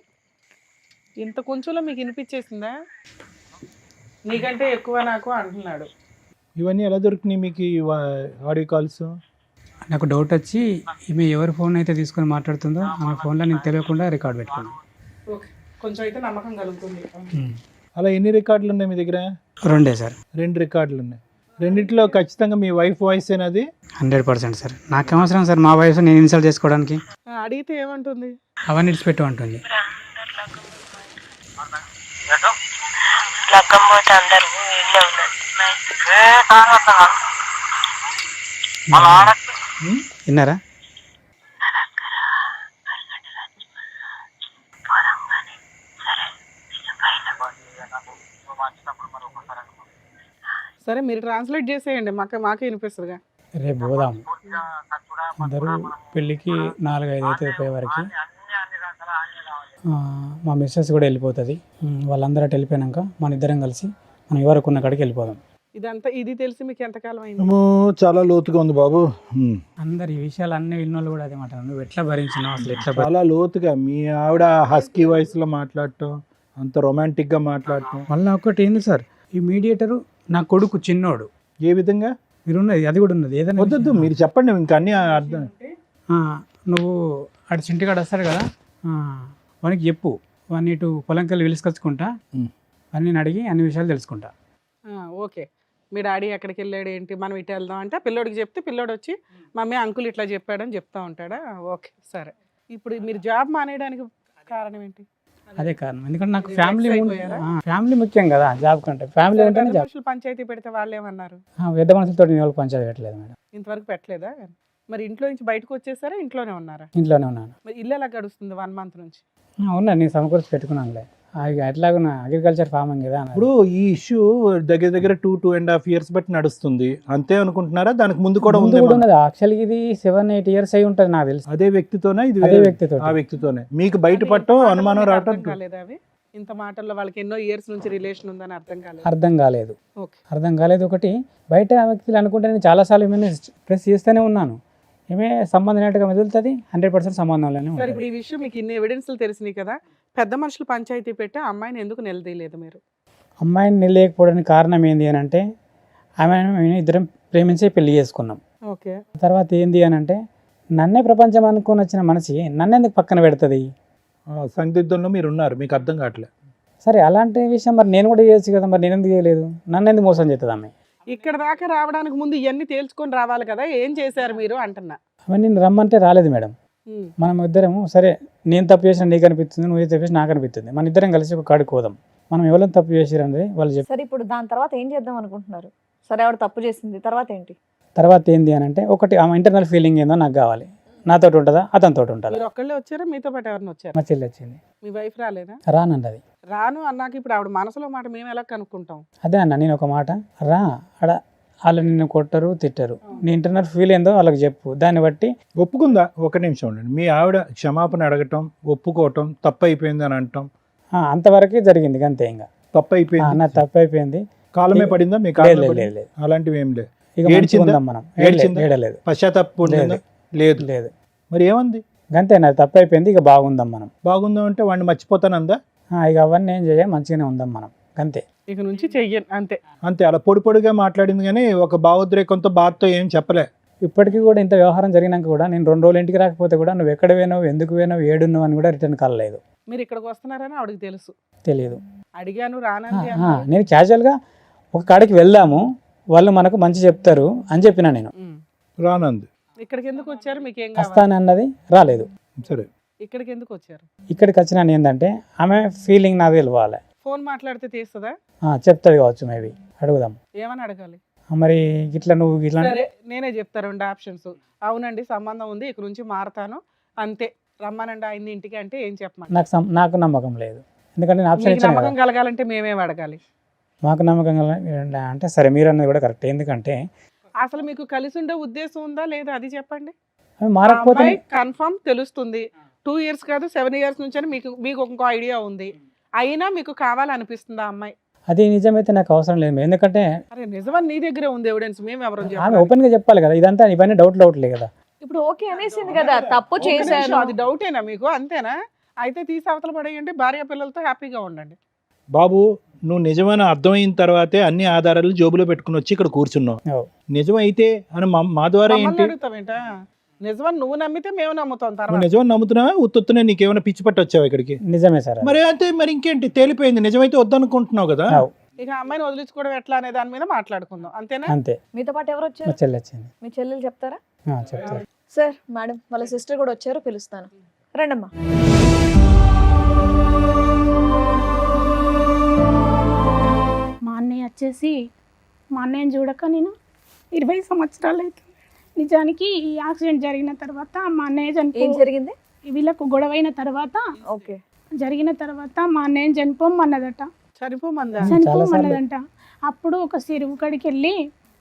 ఇంత కొంచెంలో మీకు వినిపించేసిందా? నీకంటే ఎక్కువ నాకు అంటున్నాడు. ఇవన్నీ ఎలా దొరికినాయి మీకు ఈ ఆడియో కాల్స్? నాకు డౌట్ వచ్చి ఈమె ఎవరి ఫోన్ అయితే తీసుకొని మాట్లాడుతుందో ఆ ఫోన్లో నేను తెలియకుండా రికార్డ్ పెట్టుకున్నాను. ఓకే, కొంచెం అయితే నమ్మకం కలుగుతుంది. అలా ఎన్ని రికార్డులు ఉన్నాయి మీ దగ్గర? 2 సార్. 2 రికార్డులు ఉన్నాయి. రెండిట్లో ఖచ్చితంగా మీ వైఫ్ వాయిస్ ఏనది? 100% సార్. నాకేం అవసరం సార్ మా వైఫ్ నేను ఇన్సల్ట్ చేసుకోవడానికి? అడిగితే ఏమంటుంది? అవన్నీ ఇడిచిపెట్టు అంటుంది. విన్నారా? సరే మీరు ట్రాన్స్లేట్ చేసేయండి, మాకే వినిపిస్తుందిగా. రేపు పోదాం అందరూ పెళ్ళికి 4-5 అయితే అయిపోయే వరకు. మా మిస్సెస్ కూడా వెళ్ళిపోతుంది. వాళ్ళందరూ అటు వెళ్ళిపోయాక మన ఇద్దరం కలిసి మనం ఎవరికి ఉన్న కాడికి వెళ్ళిపోదాం. ఇదంతా ఇది తెలిసి మీకు ఎంతకాలం అయింది? చాలా లోతుగా ఉంది బాబు. అందరు ఈ విషయాలు అన్ని విన్నోళ్ళు కూడా అదే మాట. నువ్వు ఎట్లా భరించినావు అసలు? ఎట్లా చాలా లోతుగా మీ ఆవిడ హస్కీ వాయిస్ లో మాట్లాడటం, అంత రొమాంటిక్ గా మాట్లాడటం. మళ్ళీ ఒకటి ఏంది సార్, ఈ మీడియేటరు నా కొడుకు చిన్నోడు. ఏ విధంగా? మీరు ఉన్నది అది కూడా ఉన్నది. ఏదైనా వద్దు మీరు చెప్పండి, ఇంకా అన్ని అర్థం. నువ్వు అటు చింటికాడు వస్తాడు కదా, వానికి చెప్పు, వాడిని ఇటు పొలంకెళ్ళి పిలుచుకొచ్చుకుంటా, అని నేను అడిగి అన్ని విషయాలు తెలుసుకుంటా. ఓకే, మీ డాడీ ఎక్కడికి వెళ్ళాడు ఏంటి, మనం ఇటు వెళ్దాం అంటే పిల్లోడికి చెప్తే పిల్లోడు వచ్చి మమ్మీ అంకుల్ ఇట్లా చెప్పాడని చెప్తా ఉంటాడా? ఓకే సరే. ఇప్పుడు మీరు జాబ్ మానేయడానికి కారణం ఏంటి? అదే కారణం. ఎందుకంటే నాకు ఫ్యామిలీ ముఖ్యం కదా జాబ్ కంటే. ఫ్యామిలీ అంటే పంచాయతీ పెడితే వాళ్ళు ఏమన్నారు? పెద్ద మనుషులతో నేను వాళ్ళకి పంచాయతీ పెట్టలేదు మేడం. ఇంతవరకు పెట్టలేదా? మరి ఇంట్లో నుంచి బయటకు వచ్చేసారా ఇంట్లోనే ఉన్నారా? ఇంట్లోనే ఉన్నాను. మరి ఇల్లు ఎలా గడుస్తుంది 1 month నుంచి? ఉన్నా, నేను సమకూర్చి పెట్టుకున్నానులే. ఎట్లాగున్నా అగ్రికల్చర్ ఫార్మింగ్ కదా. ఇప్పుడు ఈ ఇష్యూ దగ్గర 2.5 years బట్టి నడుస్తుంది అంతే అనుకుంటున్నారా? దానికి ముందు కూడా ఉంది? యాక్చువల్గా ఇది 7-8 years అయి ఉంటుంది నాకు తెలిసి. అదే వ్యక్తితోనే? ఇది అదే వ్యక్తితో. ఆ వ్యక్తితోనే మీకు బయటపడటం అనుమానం రావటం కాలేదా? అవి ఇంత మాటల్లో వాళ్ళకి ఎన్నో ఇయర్స్ నుంచి రిలేషన్ ఉందని అర్థం కాలేదు. ఒకటి బయట వ్యక్తులు అనుకుంటే నేను చాలాసార్లు ఏమైనా ప్రెస్ చేస్తూనే ఉన్నాను. ఏమే సంబంధం లేనట్టుగా మెదులుతుంది, 100% సంబంధంలోనే. సరే, ఇప్పుడు ఈ విషయం మీకు ఇన్ని ఎవిడెన్స్లు తెలిసినాయి కదా, పెద్ద మనుషులు పంచాయతీ పెట్టి అమ్మాయిని ఎందుకు నిలదీయలేదు మీరు? అమ్మాయిని నిలదీయకపోవడానికి కారణం ఏంది అని అంటే, ఆమె ఇద్దరం ప్రేమించే పెళ్లి చేసుకున్నాం. ఓకే, తర్వాత ఏంది అని అంటే, నన్నే ప్రపంచం అనుకుని వచ్చిన మనిషి నన్ను ఎందుకు పక్కన పెడుతుంది? సందిగ్ధంలో మీరు ఉన్నారు, మీకు అర్థం కావట్లేదు. సరే, అలాంటి విషయం మరి నేను కూడా చేయొచ్చు కదా, మరి నేను ఎందుకు చేయలేదు? నన్ను ఎందుకు మోసం చేస్తుంది ఆమె? ఇక్కడ దాకా రావడానికి ముందు ఇవన్నీ తేల్చుకొని రావాలి కదా, ఏం చేశారు మీరు అంటున్నా. అవన్నీ నేను రమ్మంటే రాలేదు మేడం. మనం ఇద్దరము సరే, నేను తప్పు చేసిన నీకు అనిపిస్తుంది, నువ్వు తప్పు చేసి నాకు అనిపిస్తుంది, మన ఇద్దరం కలిసి ఒక కాడికి పోదాం, మనం ఎవరైనా తప్పు చేసిరండి వాళ్ళు చెప్పి. సరే, ఇప్పుడు దాని తర్వాత ఏం చేద్దాం అనుకుంటున్నారు? సరే, ఆవిడ తప్పు చేసింది, తర్వాత ఏంటి? తర్వాత ఏంది అని అంటే, ఒకటి ఆమె ఇంటర్నల్ ఫీలింగ్ ఏందో నాకు కావాలి. నాతో ఉంటుందా, అతనితో ఉంటుందా? మీరు ఒక్కళ్ళే వచ్చారా, మీతో పాటు ఎవరిని వచ్చారు? మా చెల్లి వచ్చింది. మీ వైఫ్ రాలేదా? రానండి. అది రాను అన్నాక ఇప్పుడు ఆవిడ మనసులో మాట మేము ఎలా కనుక్కుంటాం? అదే అన్న, నేను ఒక మాట రా అడ, వాళ్ళు నిన్ను కొట్టరు తిట్టరు, నీ ఇంటర్నల్ ఫీల్ ఏందో వాళ్ళకి చెప్పు, దాన్ని బట్టి ఒప్పుకుందా. ఒక నిమిషం ఉండండి. మీ ఆవిడ క్షమాపణ అడగటం, ఒప్పుకోవటం, తప్పు అయిపోయింది అని అంటాం, అంతవరకే జరిగింది అంతే. ఇంకా తప్పు అయిపోయింది, నా తప్పు అయిపోయింది. కాలమే పడిందా మీకు? అలాంటివి ఏం లేదు. ఏడలేదు. పశ్చాత్తాపం లేదు. మరి ఏముంది? అంతే, నాది తప్పు అయిపోయింది, ఇక బాగుందాం మనం. బాగుందాం అంటే వాడిని మర్చిపోతానందా? ఇక అవన్నీ ఏం చేయ మంచిగానే ఉందాం మనం అంతే. ఇక నుంచి చెయ్యను అంతే. అంతే, అలా పొడి పొడిగా మాట్లాడింది కానీ ఒక భావోద్రేకంతో బాధతో ఏం చెప్పలే. ఇప్పటికీ కూడా ఇంత వ్యవహారం జరిగినాక కూడా నేను 2 రోజులు ఇంటికి రాకపోతే కూడా నువ్వు ఎక్కడ పోయినావు, ఎందుకు పోయినావు, ఏడున్నావు అని కూడా రిటర్న్ కాల్ లేదు. మీరు ఇక్కడికి వస్తున్నారని ఆవిడకి తెలుసు, తెలియదు. అడిగాను రానంది నేను క్యాజువల్గా ఒక కాడికి వెళ్దాము, వాళ్ళు మనకు మంచి చెప్తారు అని చెప్పిన నేను. రానంది. ఇక్కడికి ఎందుకు వచ్చారు, మీకు ఏం కావాలి? వస్తాను అన్నది రాలేదు. సరే, ఇక్కడికి ఎందుకు వచ్చారు? ఇక్కడికి వచ్చిన ఏంటంటే ఆమె ఫీలింగ్ నాది తెలియాలి. ఫోన్ మాట్లాడితే తీస్తుందా? చెప్తుంది కావచ్చు, మేబీ అడుగుదాం. ఏమని అడగాలి? మరి ఇట్లా నువ్వు ఇట్లా సరే నేనే చెప్తా 2 ఆప్షన్స్. అవునండి సంబంధం ఉంది, ఇక్కడ నుంచి మారతాను అంతే, రమ్మనండి ఆయన్ని ఇంటికి అంటే ఏం చెప్పమని? నాకు నమ్మకం లేదు, ఎందుకంటే నేను ఆప్షన్ మీకు ఇచ్చాను నమ్మకం కదా. కలగాలంటే మేమేం అడగాలి? మాకు నమ్మకం అంటే సరే మీరు అన్నది కూడా కరెక్ట్. ఎందుకంటే అసలు మీకు కలిసి ఉండే ఉద్దేశం ఉందా లేదా అది చెప్పండి. అవి మారకపోతే కన్ఫర్మ్ తెలుస్తుంది. 2 years కాదు 7 years నుంచి అని మీకు మీకు ఇంకో ఐడియా ఉంది, అయినా మీకు కావాలనిపిస్తుందా అమ్మాయి? అది నిజమైతే నాకు అవసరం లేదు. ఎందుకంటే అరే నిజమని నీ దగ్గరే ఉంది ఎవిడెన్స్, మేము ఎవరు ఆమె ఓపెన్ గా చెప్పాలి కదా. ఇదంతా ఇవన్నీ డౌట్లే కదా. ఇప్పుడు ఓకే అనేసింది కదా, తప్పు చేశాను. అది డౌటేనా మీకు? అంతేనా? అయితే తీసి అవతల పడేయండి, భార్య పిల్లలతో హ్యాపీగా ఉండండి. బాబు నువ్వు నిజమని అర్థమైన తర్వాతే అన్ని ఆధారాలు జోబులో పెట్టుకుని వచ్చి ఇక్కడ కూర్చున్నావు. ఓ. నిజమైతే అని మా ద్వారా మమ్మల్ని ఏంటి? అడుగుతావేంటా? నిజమని నువ్వు నమ్మితే మేము నమ్ముతాం. నువ్వు తర్వాత నిజమని నమ్ముతున్నావా? ఉత్తొత్తునే నీకేమైనా పిచ్చి పట్టి వచ్చావు ఇక్కడికి? నిజమే సార్. మరి అంతే, మరి ఇంకేంటి, తేలిపోయింది. నిజమైతే వద్దనుకుంటున్నావు కదా. అవు. ఇక అమ్మాయిని వదిలించుకోవడం ఎట్లా అనే దాని మీద మాట్లాడుకుందాం, అంతేనా? అంతే. మీతో పాటు ఎవరు మా వచ్చారు? చెల్లి వచ్చింది. మీ చెల్లెలు చెప్తారా? చెప్తారు. సార్ మేడం వాళ్ళ సిస్టర్ కూడా వచ్చారు, పిలుస్తాను. రండమ్మా. మా అన్నయ్య వచ్చేసి, మా అన్నయ్యని చూడక నేను 20 సంవత్సరాలు అవుతుంది. నిజానికి ఈ యాక్సిడెంట్ జరిగిన తర్వాత మా అన్నయ్య ఏం జరిగింది? వీళ్ళకు గొడవైన తర్వాత ఓకే, జరిగిన తర్వాత మా అన్నయ్యని చనిపోమన్నదట. చనిపోమందా? చనిపోమన్నదంట. అప్పుడు ఒక చెరువు కాడికి వెళ్ళి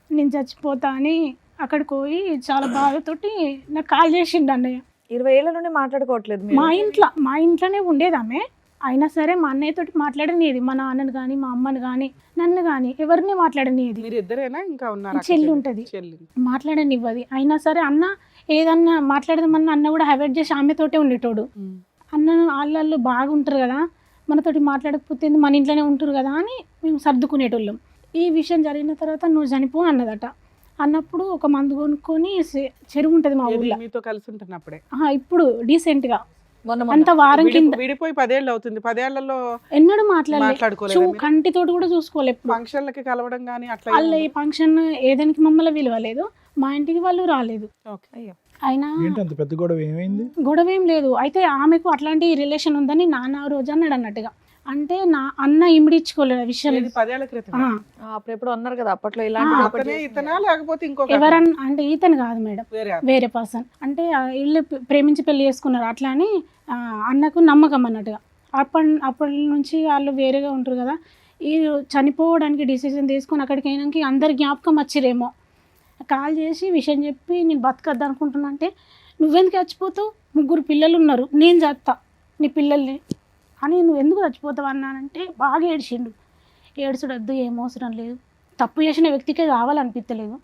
నేను చచ్చిపోతా అని అక్కడికి పోయి చాలా బాధతోటి నాకు కాల్ చేసిండు అన్నయ్య. 20 ఏళ్ళ నుండి మాట్లాడుకోవట్లేదు మీరు? మా ఇంట్లోనే ఉండేది ఆమె. అయినా సరే మా అన్నయ్యతోటి మాట్లాడనిది, మా నాన్నని కానీ మా అమ్మని కానీ నన్ను కానీ ఎవరిని మాట్లాడనిది. మీరు ఇద్దరేనా ఇంకా ఉన్నారు? చెల్లి ఉంటుంది, చెల్లి మాట్లాడనివ్వది. అయినా సరే అన్న ఏదన్నా మాట్లాడదామన్నా అన్న కూడా అవాయిడ్ చేసి ఆమెతోటే ఉండేటోడు. అన్న వాళ్ళు బాగుంటారు కదా, మనతోటి మాట్లాడకపోతే మన ఇంట్లోనే ఉంటారు కదా అని మేము సర్దుకునేటోళ్ళం. ఈ విషయం జరిగిన తర్వాత నువ్వు చనిపో అన్నదట. అన్నప్పుడు ఒక మందు కొనుక్కొని చెరువు ఉంటుంది మా ఊళ్ళో, మీతో కలిసి ఉంటున్నప్పుడే. ఇప్పుడు డీసెంట్గా మొన్న అంత వారం కింద. విడిపోయి 10 ఏళ్ళు అవుతుంది. 10 ఏళ్లలో ఎన్నడూ మాట్లాడలేదు, మాట్లాడుకోలేదు. కంటితోటి కూడా చూసుకోలేదు. ఫంక్షన్లకి కలవడం కానీ అట్లా వాళ్ళు ఈ ఫంక్షన్ ఏదానికి మమ్మల్ని విలువలేదు, మా ఇంటికి వాళ్ళు రాలేదు. అయ్యో, అయినా ఏంటి అంత పెద్ద గొడవ ఏమైంది? గొడవ ఏం లేదు. అయితే ఆమెకు అట్లాంటి రిలేషన్ ఉందని నాన్న రోజు అన్నాడు అన్నట్టుగా. అంటే నా అన్న ఇమిడించుకోలేదు విషయం. 10 ఏళ్ల క్రితం. అప్పుడు ఎప్పుడు అన్నారు కదా అప్పట్లో ఆ, ఇలాంటి అతనే ఇతనా లేకపోతే ఇంకొక ఎవరన్నా అంటే ఈతను కాదు మేడం, వేరే వేరే పర్సన్. అంటే వీళ్ళు ప్రేమించి పెళ్లి చేసుకున్నారు. అట్లా అని అన్నకు నమ్మకం అన్నట్టుగా. అప్పటి నుంచి వాళ్ళు వేరేగా ఉంటారు కదా. ఈ చనిపోవడానికి డిసిజన్ తీసుకొని అక్కడికి అయినాక అందరు జ్ఞాపకం వచ్చిరేమో. కాల్ చేసి విషయం చెప్పి నేను బతకద్దు అనుకుంటున్నా అంటే, నువ్వెందుకు చచ్చిపోతావు, 3 పిల్లలు ఉన్నారు, నేను చేస్తా నీ పిల్లల్ని అని, నువ్వు ఎందుకు చచ్చిపోతావు అన్నానంటే బాగా ఏడ్చిండు. ఏడ్చుడొద్దు, ఏం అవసరం లేదు, తప్పు చేసిన వ్యక్తికే కావాలనిపించలేదు,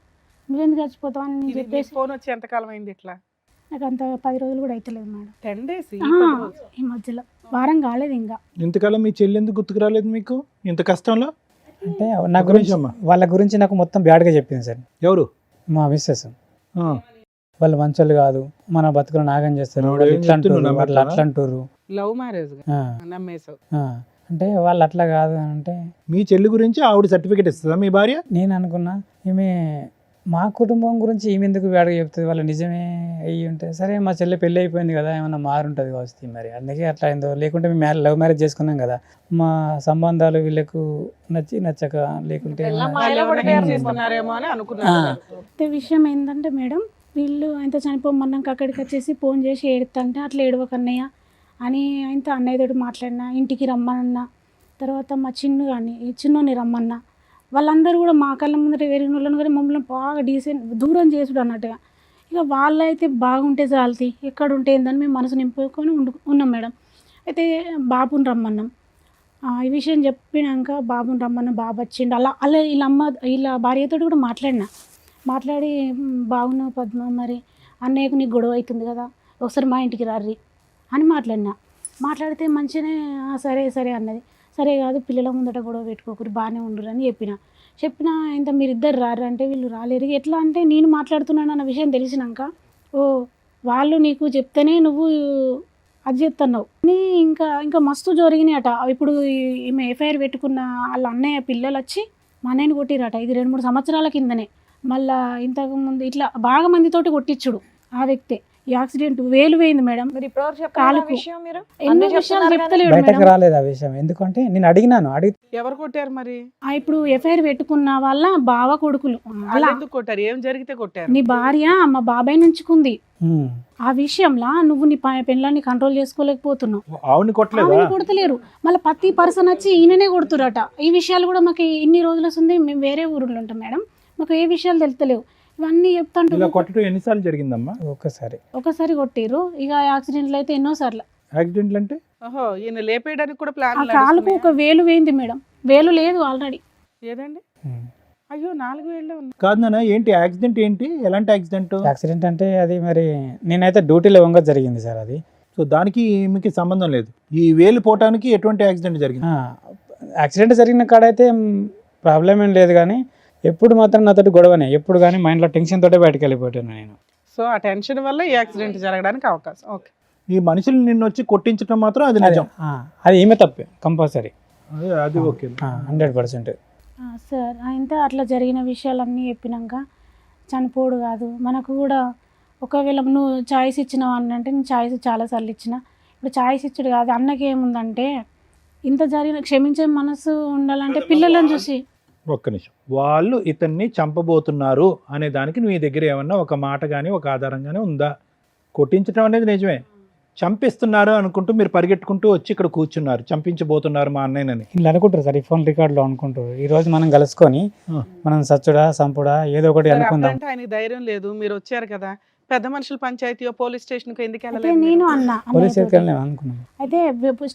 నువ్వెందుకు చచ్చిపోతావు అని నేను చెప్పేసి. ఫోన్ వచ్చి ఎంతకాలం అయింది ఇట్లా? నాకు అంత 10 రోజులు కూడా అవుతలేదు మేడం. 10 days ఈ మధ్యలో వారం కాలేదు ఇంకా. ఇంతకాలం మీ చెల్లి ఎందుకు గుర్తుకు రాలేదు మీకు ఇంత కష్టంలో? అంటే నా గురించి వాళ్ళ గురించి నాకు మొత్తం బ్యాడ్గా చెప్పింది సార్. ఎవరు? మా మిస్సెస్. ఆ, వాళ్ళు మంచోళ్ళు కాదు, మన బతుకులు నాగం చేస్తారు, ఆవిడ వాళ్ళు ఏం ఇట్లా అంటారు, చెప్తుందో వాళ్ళు అట్లా అంటారు. లవ్ మ్యారేజ్ ఆ, నమ్మేసావు. ఆ. అంటే వాళ్ళు అట్లా కాదు అని అంటే మీ చెల్లి గురించి ఆవిడ సర్టిఫికేట్ ఇస్తుందా మీ భార్య? నేను అనుకున్నా ఈమె మా కుటుంబం గురించి ఈమె ఎందుకు బ్యాడ్గా చెప్తుంది, వాళ్ళు నిజమే అయ్యి ఉంటే సరే మా చెల్లి పెళ్ళి అయిపోయింది కదా, ఏమన్నా మారుంటుంది కావచ్చు మరి, అందుకే అట్లా అయిందో. లేకుంటే మేము లవ్ మ్యారేజ్ చేసుకున్నాం కదా, మా సంబంధాలు వీళ్ళకు నచ్చక లేకుంటే చేసుకున్నారేమో అని అనుకున్నాను. అయితే విషయం ఏంటంటే మేడం, వీళ్ళు ఆయన చనిపోమన్నాక అక్కడికి వచ్చేసి ఫోన్ చేసి ఏడుతుంటే అట్లా ఏడవకన్నయ్య అని ఆయనతో అన్నయ్యతోటి మాట్లాడినా, ఇంటికి రమ్మన్నా. తర్వాత మా చిన్ను కానీ చిన్నోని రమ్మన్నా. వాళ్ళందరూ కూడా మా కళ్ళ ముందర వేరిన వాళ్ళని కానీ మమ్మల్ని బాగా దూరం చేసుడు అన్నట్టుగా. ఇక వాళ్ళైతే బాగుంటే చాలతి, ఎక్కడ ఉంటే ఏందని మేము మనసు నింపుకొని ఉన్నాం మేడం. అయితే బాబుని రమ్మన్నాం. ఈ విషయం చెప్పినాక బాబుని రమ్మన్నా, బాబు వచ్చిండు. అలా వీళ్ళ భార్యతో కూడా మాట్లాడి బాగున్నావు పద్మ, మరి అన్నయ్యకు నీకు గొడవ అవుతుంది కదా, ఒకసారి మా ఇంటికి రారి అని మాట్లాడినా. మాట్లాడితే మంచిగానే సరే సరే అన్నది. సరే కాదు పిల్లల ముందట గొడవ పెట్టుకోకూరి బాగానే ఉండురు అని చెప్పిన ఇంత మీరిద్దరు రారు అంటే వీళ్ళు రాలేరు. ఎట్లా అంటే నేను మాట్లాడుతున్నాను అన్న విషయం తెలిసినాక ఓ వాళ్ళు నీకు చెప్తేనే నువ్వు అది చెప్తున్నావు నీ ఇంకా ఇంకా మస్తు జరిగినాయట. ఇప్పుడు ఈమె ఎఫ్ఐఆర్ పెట్టుకున్న వాళ్ళ అన్నయ్య పిల్లలు వచ్చి మా అన్నయ్యని కొట్టిరట. ఇది 2-3 సంవత్సరాల కిందనే. మళ్ళా ఇంతకుముందు ఇట్లా బాగా మందితోటి కొట్టించుడు ఆ వ్యక్తే. ఈ యాక్సిడెంట్ వేలు పోయింది మేడం. మీరు ఇప్పటివరకు చెప్పాలి కాలుకు. విషయం మీరు ఎన్నో అన్నీ విషయాలు చెప్తున్నారు కానీ చెప్తలేడు బయటకు మేడం. రాలేదు ఆ విషయం. ఎందుకంటే నేను అడిగినాను, ఎవరు కొట్టారు మరి? ఇప్పుడు ఎఫ్ఐఆర్ పెట్టుకున్న వాళ్ళ బావ కొడుకులు వాళ్ళు అలా ఎందుకు కొట్టారు? ఏం జరిగితే కొట్టారు? నీ భార్య మా బాబాయ్ నుంచుకుంది. ఉమ్, ఆ విషయంలో నువ్వు నీ పెళ్ళాన్ని కంట్రోల్ చేసుకోలేకపోతున్నావు. ఆవిడని కొట్టలేదా? ఆమెను కొడతలేరు. మళ్ళీ ప్రతి పర్సన్ వచ్చి ఈయననే కొడుతురట. ఈ విషయాలు కూడా మాకు ఇన్ని రోజులు వస్తుంది. మేము వేరే ఊరిలో ఉంటాం మేడం. మాకు ఏ విషయాలు తెలుస్తలేవు. ఇవన్నీ ఇలా చెప్తాంటు కొట్టడం ఎన్నిసార్లు జరిగిందమ్మా? ఒక్కసారి ఒకసారి కొట్టిర్రు. ఇక యాక్సిడెంట్లు అయితే ఎన్నోసార్లు. యాక్సిడెంట్లు అంటే ఓహో, ఈయన లేపేయడానికి కూడా ఆ ప్లాన్ కాలుకు ఒక వేలు వేయింది మేడం. వేలు లేదు ఆల్రెడీ. ఏదండి? ఉమ్. అయ్యో 4 వేళ్ళే ఉన్నాయి. కాదు నాన్న, ఏంటి యాక్సిడెంట్? ఏంటి ఎలాంటి యాక్సిడెంట్? యాక్సిడెంట్ అంటే అది మరి నేనైతే డ్యూటీలో వంగ జరిగింది సార్. అది సో దానికి మీకు సంబంధం లేదు. ఈ వేలు పోవటానికి ఎటువంటి యాక్సిడెంట్ జరిగింది? యాక్సిడెంట్ జరిగిన కాడైతే ప్రాబ్లం ఏం లేదు, కానీ ఎప్పుడు మాత్రం నాతోటి గొడవనే. ఎప్పుడు కానీ మైండ్లో టెన్షన్ తోటే బయటకు వెళ్ళిపోయాను నేను. సో ఆ టెన్షన్ వల్ల ఈ యాక్సిడెంట్ జరగడానికి అవకాశం. ఓకే. ఈ మనుషులు నిన్ను వచ్చి కొట్టించడం మాత్రం అది నిజం. అది ఈమె తప్పే కంపల్సరీ. అది ఓకే. 100%. సార్ అయితే అట్లా జరిగిన విషయాలన్నీ చెప్పినాక చనిపోడు కాదు మనకు కూడా. ఒకవేళ నువ్వు ఛాయిస్ ఇచ్చినావు అని అంటే నేను ఛాయిస్ చాలాసార్లు ఇచ్చిన. ఇప్పుడు ఛాయిస్ ఇచ్చుడు కాదు. అన్నకి ఏముందంటే ఇంత జరిగిన క్షమించే మనసు ఉండాలంటే పిల్లలను చూసి. ఒక్క నిమిషం. వాళ్ళు ఇతన్ని చంపబోతున్నారు అనే దానికి నీ దగ్గర ఏమన్నా ఒక మాట కానీ ఒక ఆధారం కానీ ఉందా? కొట్టించడం అనేది నిజమే. చంపిస్తున్నారు అనుకుంటూ మీరు పరిగెట్టుకుంటూ వచ్చి ఇక్కడ కూర్చున్నారు, చంపించబోతున్నారు మా అన్నయ్యనని. ఇలా అనుకుంటారు సార్, ఈ ఫోన్ రికార్డులో అనుకుంటారు. ఈ రోజు మనం కలుసుకొని మనం సచ్చుడా సంపుడా ఏదో ఒకటి సరే, అనుకుందాం. అప్పుడంటే ఆయనకి ధైర్యం లేదు. మీరు వచ్చారు కదా, పెద్ద మనుషుల పంచాయతీయో పోలీస్ స్టేషన్కో ఎందుకు అయితే వెళ్ళలేదు నేను మీరు? అన్న పోలీస్ అన్నయ్యతోటి. స్టేషన్కి అనుకున్నాం. అయితే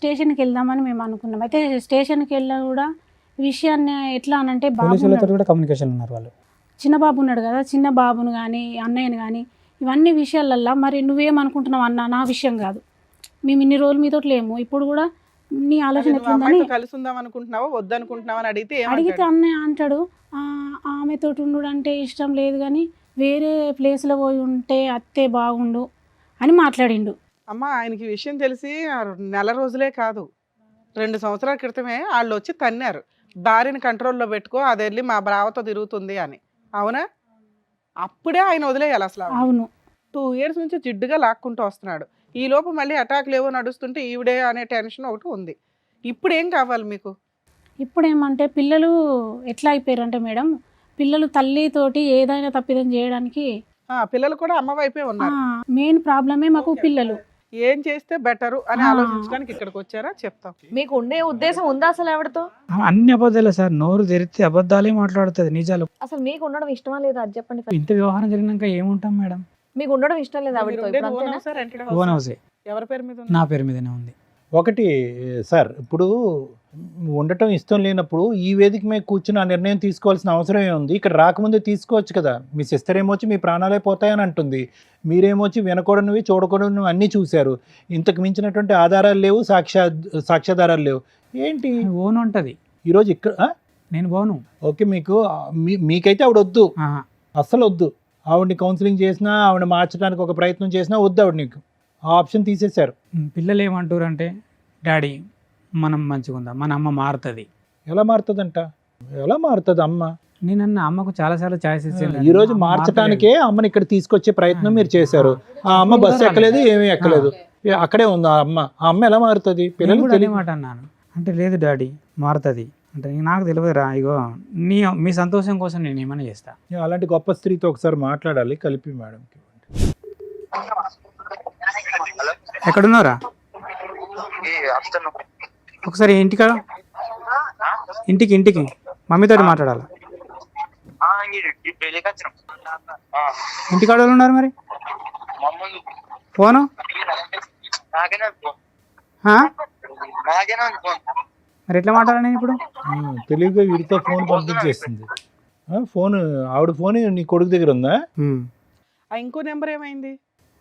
స్టేషన్కి వెళ్దామని మేము అనుకున్నాం. అయితే స్టేషన్కి వెళ్ళా కూడా విషయాన్ని ఎట్లా అనంటే బాబు పోలీసులతో ఉన్నాడు. కూడా కమ్యూనికేషన్ ఉన్నారు వాళ్ళు. చిన్న బాబు ఉన్నాడు కదా, చిన్న బాబును కానీ అన్నయ్యని కానీ ఇవన్నీ విషయాలల్లో మరి నువ్వేమనుకుంటున్నావు అన్న, నా విషయం కాదు. మేము ఇన్ని రోజులు మీతో లేము. ఇప్పుడు కూడా నీ అదే ఆలోచన నువ్వు ఎట్లుందని అమ్మాయితో కలిసి ఉందాం అనుకుంటున్నావా వద్దనుకుంటున్నావా అని అడిగితే అడిగితే ఏమంటాడు? అన్నయ్య అంటాడు ఆమెతో ఉండు అంటే ఇష్టం లేదు కానీ వేరే ప్లేస్లో పోయి ఉంటే అత్తే బాగుండు అని మాట్లాడిండు. అమ్మ, ఆయనకి ఈ విషయం తెలిసి నెల రోజులే కాదు 2 సంవత్సరాల క్రితమే వాళ్ళు వచ్చి తన్నారు. భార్యని కంట్రోల్లో పెట్టుకో, అది వెళ్ళి మా బ్రావతో తిరుగుతుంది అని. అవునా? అప్పుడే ఆయన వదిలేయాలి అసలు. అవును. 2 years నుంచి జిడ్డుగా లాక్కుంటూ వస్తున్నాడు. ఈ లోపు మళ్ళీ అటాక్లు ఏవో నడుస్తుంటే ఈవిడే అనే టెన్షన్ ఒకటి ఉంది. ఇప్పుడు ఏం కావాలి మీకు? ఇప్పుడు ఏమంటే పిల్లలు ఎట్లా అయిపోయారంటే మేడం, పిల్లలు తల్లితోటి ఏదైనా తప్పిదం చేయడానికి పిల్లలు కూడా అమ్మ వైపే ఉన్నారు. మెయిన్ ప్రాబ్లమే మాకు పిల్లలు. ఏం చేస్తే బెటరు అని ఆలోచించడానికి ఇక్కడికి వచ్చారా? చెప్తాం. మీకు ఉండే ఉద్దేశం ఉందా అసలు ఆవిడతో? అన్ని అబద్ధాలే సార్. నోరు తెరిస్తే అబద్ధాలే మాట్లాడుతుంది, నిజాలు. అసలు మీకు ఉండడం ఇష్టమా లేదా అది చెప్పండి first. ఇంత వ్యవహారం జరిగినాక ఏముంటాం మేడం? మీకు ఉండడం ఇష్టం లేదా మీరు ఆవిడతో? ఉండేది ఇప్పుడు own అంతేనా? house ఆ, rented ఓన్ house ఆ? హౌసే. ఎవరి పేరు మీద ఉంది? నా పేరు మీదనే ఉంది. ఒకటి సార్, ఇప్పుడు ఉండటం ఇష్టం లేనప్పుడు ఈ వేదిక మీద కూర్చుని ఆ నిర్ణయం తీసుకోవాల్సిన అవసరం ఏముంది? ఇక్కడ రాకముందే తీసుకోవచ్చు కదా. మీ సిస్టర్ ఏమొచ్చి మీ ప్రాణాలే పోతాయని అంటుంది, మీరేమొచ్చి వినకూడనివి చూడకూడనివి అన్నీ చూశారు. ఇంతకు మించినటువంటి ఆధారాలు లేవు, సాక్ష్యాధారాలు లేవు. ఏంటి ఓన్ ఉంటుంది. ఈరోజు ఇక్కడ నేను పోను. ఓకే, మీకైతే ఆవిడ వద్దు, ఆహా. అస్సలు వద్దు. ఆవిడని కౌన్సిలింగ్ చేసినా, ఆవిడ మార్చడానికి ఒక ప్రయత్నం చేసినా వద్దు ఆవిడ. నీకు ఆ ఆప్షన్ తీసేశారు. పిల్లలు ఏమంటారు అంటే, డాడీ మనం మంచిగా ఉందా, మన అమ్మ మారుతుంది. ఎలా మారుతుందంట? ఎలా మారుతుంది అమ్మ? నేనన్న అమ్మకు చాలాసార్లు ఛాయిస్ ఇచ్చాను. ఈ రోజు మార్చడానికే అమ్మని ఇక్కడ తీసుకొచ్చే ప్రయత్నం మీరు చేశారు. ఆ అమ్మ బస్సు ఎక్కలేదు, ఏమీ ఎక్కలేదు, అక్కడే ఉంది ఆ అమ్మ. ఆ అమ్మ ఎలా మారుతుంది? పిల్లలు అదే మాట అన్నాను. అంటే లేదు డాడీ మారుతుంది అంటే, నాకు తెలియదురా, ఇగో మీ సంతోషం కోసం నేను ఏమైనా చేస్తా. అలాంటి గొప్ప స్త్రీతో ఒకసారి మాట్లాడాలి, కలిపి మేడంకి. ఎక్కడున్నారా? ఒకసారి ఇంటికి మమ్మీతో మాట్లాడాలి. ఇంటికాడ ఉన్నారు మరి ఫోను మరి ఎట్లా మాట్లాడాలి నేను ఇప్పుడు? తెలివిగా వీడితో ఫోన్ పంపించేస్తుంది. ఫోన్ ఆవిడ ఫోన్ నీ కొడుకు దగ్గర ఉందా? ఆ ఇంకో నెంబర్ ఏమైంది?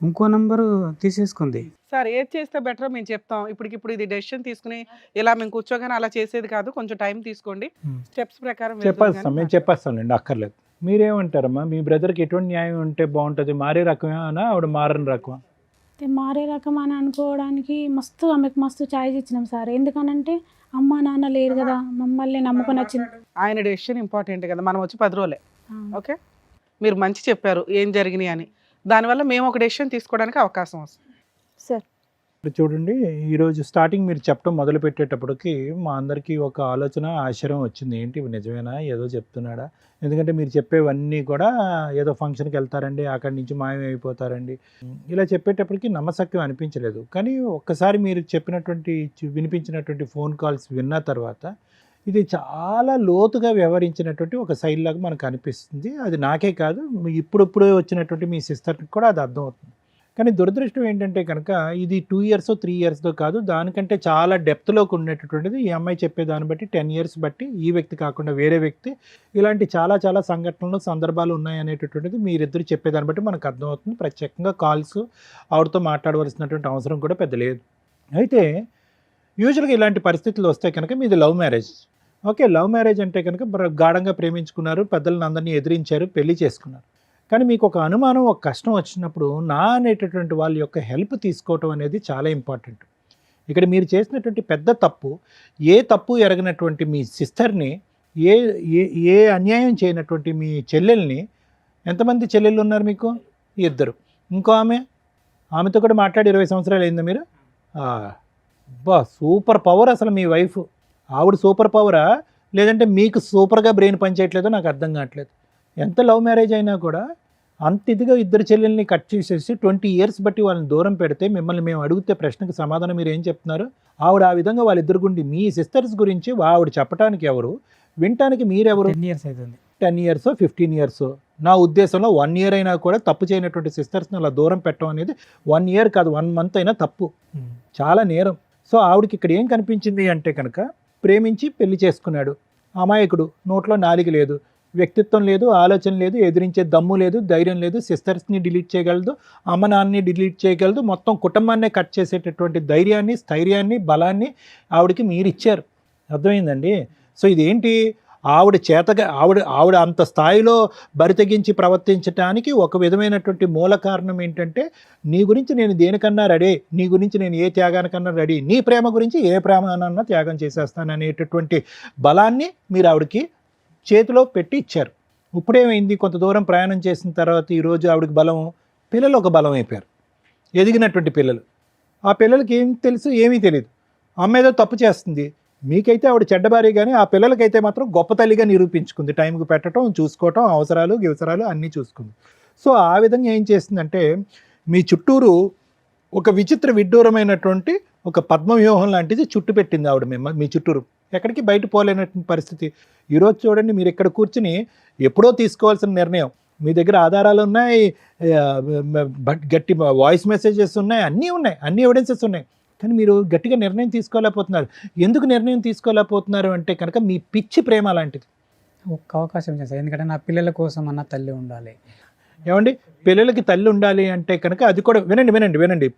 ఇంకో నంబరు తీసేసుకుంది. సార్ ఏది చేస్తే బెటర్ మేము చెప్తాం. ఇప్పటికిప్పుడు ఇది డెసిషన్ తీసుకుని ఇలా మేము కూర్చోగానే అలా చేసేది కాదు. కొంచెం టైం తీసుకోండి. స్టెప్స్ ప్రకారం వెళ్దురు చెప్పేస్తాం, గానీ మేము చెప్పేస్తాంలేండి, అక్కర్లేదు. మీరేమంటారమ్మా? మీ బ్రదర్కి ఎటువంటి న్యాయం ఉంటే బాగుంటుంది? మారే రకమేనా ఆవిడ మారని రకమా? అయితే మారే రకం అని అనుకోవడానికి ఆమెకు మస్తు ఛాయిస్ ఇచ్చినాం సార్. ఎందుకనంటే అమ్మ నాన్న లేరు కదా, మమ్మల్ని నమ్ముకొని వచ్చింది. ఆయన డెసిషన్ ఇంపార్టెంట్ కదా. మనం వచ్చి 10 రోజులే. ఆ, ఓకే, మీరు మంచి చెప్పారు ఏం జరిగినాయి అని. దానివల్ల మేము ఒక డెసిషన్ తీసుకోవడానికి అవకాశం వస్తుంది. సార్ ఇప్పుడు చూడండి, ఈరోజు స్టార్టింగ్ మీరు చెప్పడం మొదలు పెట్టేటప్పటికి మా అందరికీ ఒక ఆలోచన, ఆశ్చర్యం వచ్చింది. ఏంటి ఇవి నిజమేనా, ఏదో చెప్తున్నాడా? ఎందుకంటే మీరు చెప్పేవన్నీ కూడా ఏదో ఫంక్షన్కి వెళ్తారండి, అక్కడి నుంచి మాయమైపోతారండి, ఇలా చెప్పేటప్పటికి నమ్మశక్యం అనిపించలేదు. కానీ ఒక్కసారి మీరు చెప్పినటువంటి వినిపించినటువంటి ఫోన్ కాల్స్ విన్న తర్వాత ఇది చాలా లోతుగా వ్యవహరించినటువంటి ఒక శైలి లాగా మనకు అనిపిస్తుంది. అది నాకే కాదు, ఇప్పుడే వచ్చినటువంటి మీ సిస్టర్కి కూడా అది అర్థమవుతుంది. కానీ దురదృష్టం ఏంటంటే కనుక ఇది 2 years 3 yearsతో కాదు, దానికంటే చాలా డెప్త్లోకి ఉండేటటువంటిది. ఈ అమ్మాయి చెప్పే దాన్ని బట్టి 10 years బట్టి, ఈ వ్యక్తి కాకుండా వేరే వ్యక్తి, ఇలాంటి చాలా చాలా సంఘటనలు, సందర్భాలు ఉన్నాయనేటటువంటిది మీరిద్దరు చెప్పేదాన్ని బట్టి మనకు అర్థమవుతుంది. ప్రత్యేకంగా కాల్స్ ఆవిడతో మాట్లాడవలసినటువంటి అవసరం కూడా పెద్ద లేదు. అయితే యూజువల్గా ఇలాంటి పరిస్థితులు వస్తే కనుక మీది love marriage. Okay, love marriage అంటే కనుక గాఢంగా ప్రేమించుకున్నారు, పెద్దలను అందరినీ ఎదిరించారు, పెళ్లి చేసుకున్నారు. కానీ మీకు ఒక అనుమానం, ఒక కష్టం వచ్చినప్పుడు నా అనేటటువంటి వాళ్ళ యొక్క హెల్ప్ తీసుకోవటం అనేది చాలా ఇంపార్టెంట్. ఇక్కడ మీరు చేసినటువంటి పెద్ద తప్పు, ఏ తప్పు ఎరగనటువంటి మీ సిస్టర్ని, ఏ ఏ ఏ అన్యాయం చేయనటువంటి మీ చెల్లెల్ని, ఎంతమంది చెల్లెళ్ళు ఉన్నారు మీకు? 2. ఇంకో ఆమెతో కూడా మాట్లాడి 20 సంవత్సరాలు అయిందా మీరు? బా, సూపర్ పవర్ అసలు మీ వైఫ్. ఆవిడ సూపర్ పవరా, లేదంటే మీకు సూపర్గా బ్రెయిన్ పనిచేయట్లేదో నాకు అర్థం కావట్లేదు. ఎంత లవ్ మ్యారేజ్ అయినా కూడా అంత ఇదిగా ఇద్దరు చెల్లెల్ని కట్ చేసేసి 20 years బట్టి వాళ్ళని దూరం పెడితే, మిమ్మల్ని మేము అడిగితే ప్రశ్నకు సమాధానం మీరు ఏం చెప్తున్నారు? ఆవిడ ఆ విధంగా వాళ్ళిద్దరు గుండి మీ సిస్టర్స్ గురించి ఆవిడ చెప్పడానికి ఎవరు, వినటానికి మీరెవరు? 10 years అవుతుంది. 10 years 15 years, నా ఉద్దేశంలో 1 year అయినా కూడా తప్పు చేయనటువంటి సిస్టర్స్ని అలా దూరం పెట్టడం అనేది 1 year కాదు, 1 month అయినా తప్పు, చాలా నేరం. సో ఆవిడకి ఇక్కడ ఏం కనిపించింది అంటే కనుక, ప్రేమించి పెళ్లి చేసుకున్నాడు అమాయకుడు, నోట్లో నాలిక లేదు, వ్యక్తిత్వం లేదు, ఆలోచన లేదు, ఎదిరించే దమ్ము లేదు, ధైర్యం లేదు, సిస్టర్స్ని డిలీట్ చేయగలదు, అమ్మ నాన్నని డిలీట్ చేయగలదు, మొత్తం కుటుంబాన్నే కట్ చేసేటటువంటి ధైర్యాన్ని, స్థైర్యాన్ని, బలాన్ని ఆవిడకి మీరు ఇచ్చారు. అర్థమైందండి? సో ఇదేంటి, ఆవిడ అంత స్థాయిలో బరితెగించి ప్రవర్తించడానికి ఒక విధమైనటువంటి మూల కారణం ఏంటంటే, నీ గురించి నేను దేనికన్నా రెడీ, నీ గురించి నేను ఏ త్యాగానికన్నా రెడీ, నీ ప్రేమ గురించి ఏ ప్రేమనన్నా త్యాగం చేసేస్తాను అనేటటువంటి బలాన్ని మీరు ఆవిడకి చేతిలో పెట్టి ఇచ్చారు. ఇప్పుడేమైంది, కొంత దూరం ప్రయాణం చేసిన తర్వాత ఈరోజు ఆవిడకి బలం, పిల్లలు ఒక బలం అయిపోయారు, ఎదిగినటువంటి పిల్లలు. ఆ పిల్లలకి ఏం తెలుసు? ఏమీ తెలియదు. అమ్మ ఏదో తప్పు చేస్తుంది, మీకైతే ఆవిడ చెడ్డబారి, కానీ ఆ పిల్లలకైతే మాత్రం గొప్ప తల్లిగా నిరూపించుకుంది. టైంకి పెట్టడం, చూసుకోవటం, అవసరాలు అన్నీ చూసుకుంది. సో ఆ విధంగా ఏం చేస్తుందంటే, మీ చుట్టూరు ఒక విచిత్ర విడ్డూరమైనటువంటి ఒక పద్మవ్యూహం లాంటిది చుట్టు పెట్టింది ఆవిడ మీ చుట్టూరు. ఎక్కడికి బయట పోలేనటువంటి పరిస్థితి. ఈరోజు చూడండి, మీరు ఇక్కడ కూర్చుని ఎప్పుడో తీసుకోవాల్సిన నిర్ణయం, మీ దగ్గర ఆధారాలు ఉన్నాయి, గట్టి వాయిస్ మెసేజెస్ ఉన్నాయి, అన్నీ ఉన్నాయి, అన్ని ఎవిడెన్సెస్ ఉన్నాయి. కానీ మీరు గట్టిగా నిర్ణయం తీసుకోలేకపోతున్నారు. ఎందుకు నిర్ణయం తీసుకోలేకపోతున్నారు అంటే కనుక మీ పిచ్చి ప్రేమ లాంటిది. ఒక్క అవకాశం చేస్తాను, ఎందుకంటే నా పిల్లల కోసం అన్న తల్లి ఉండాలి. ఏమండి, పిల్లలకి తల్లి ఉండాలి అంటే కనుక అది కూడా వినండి,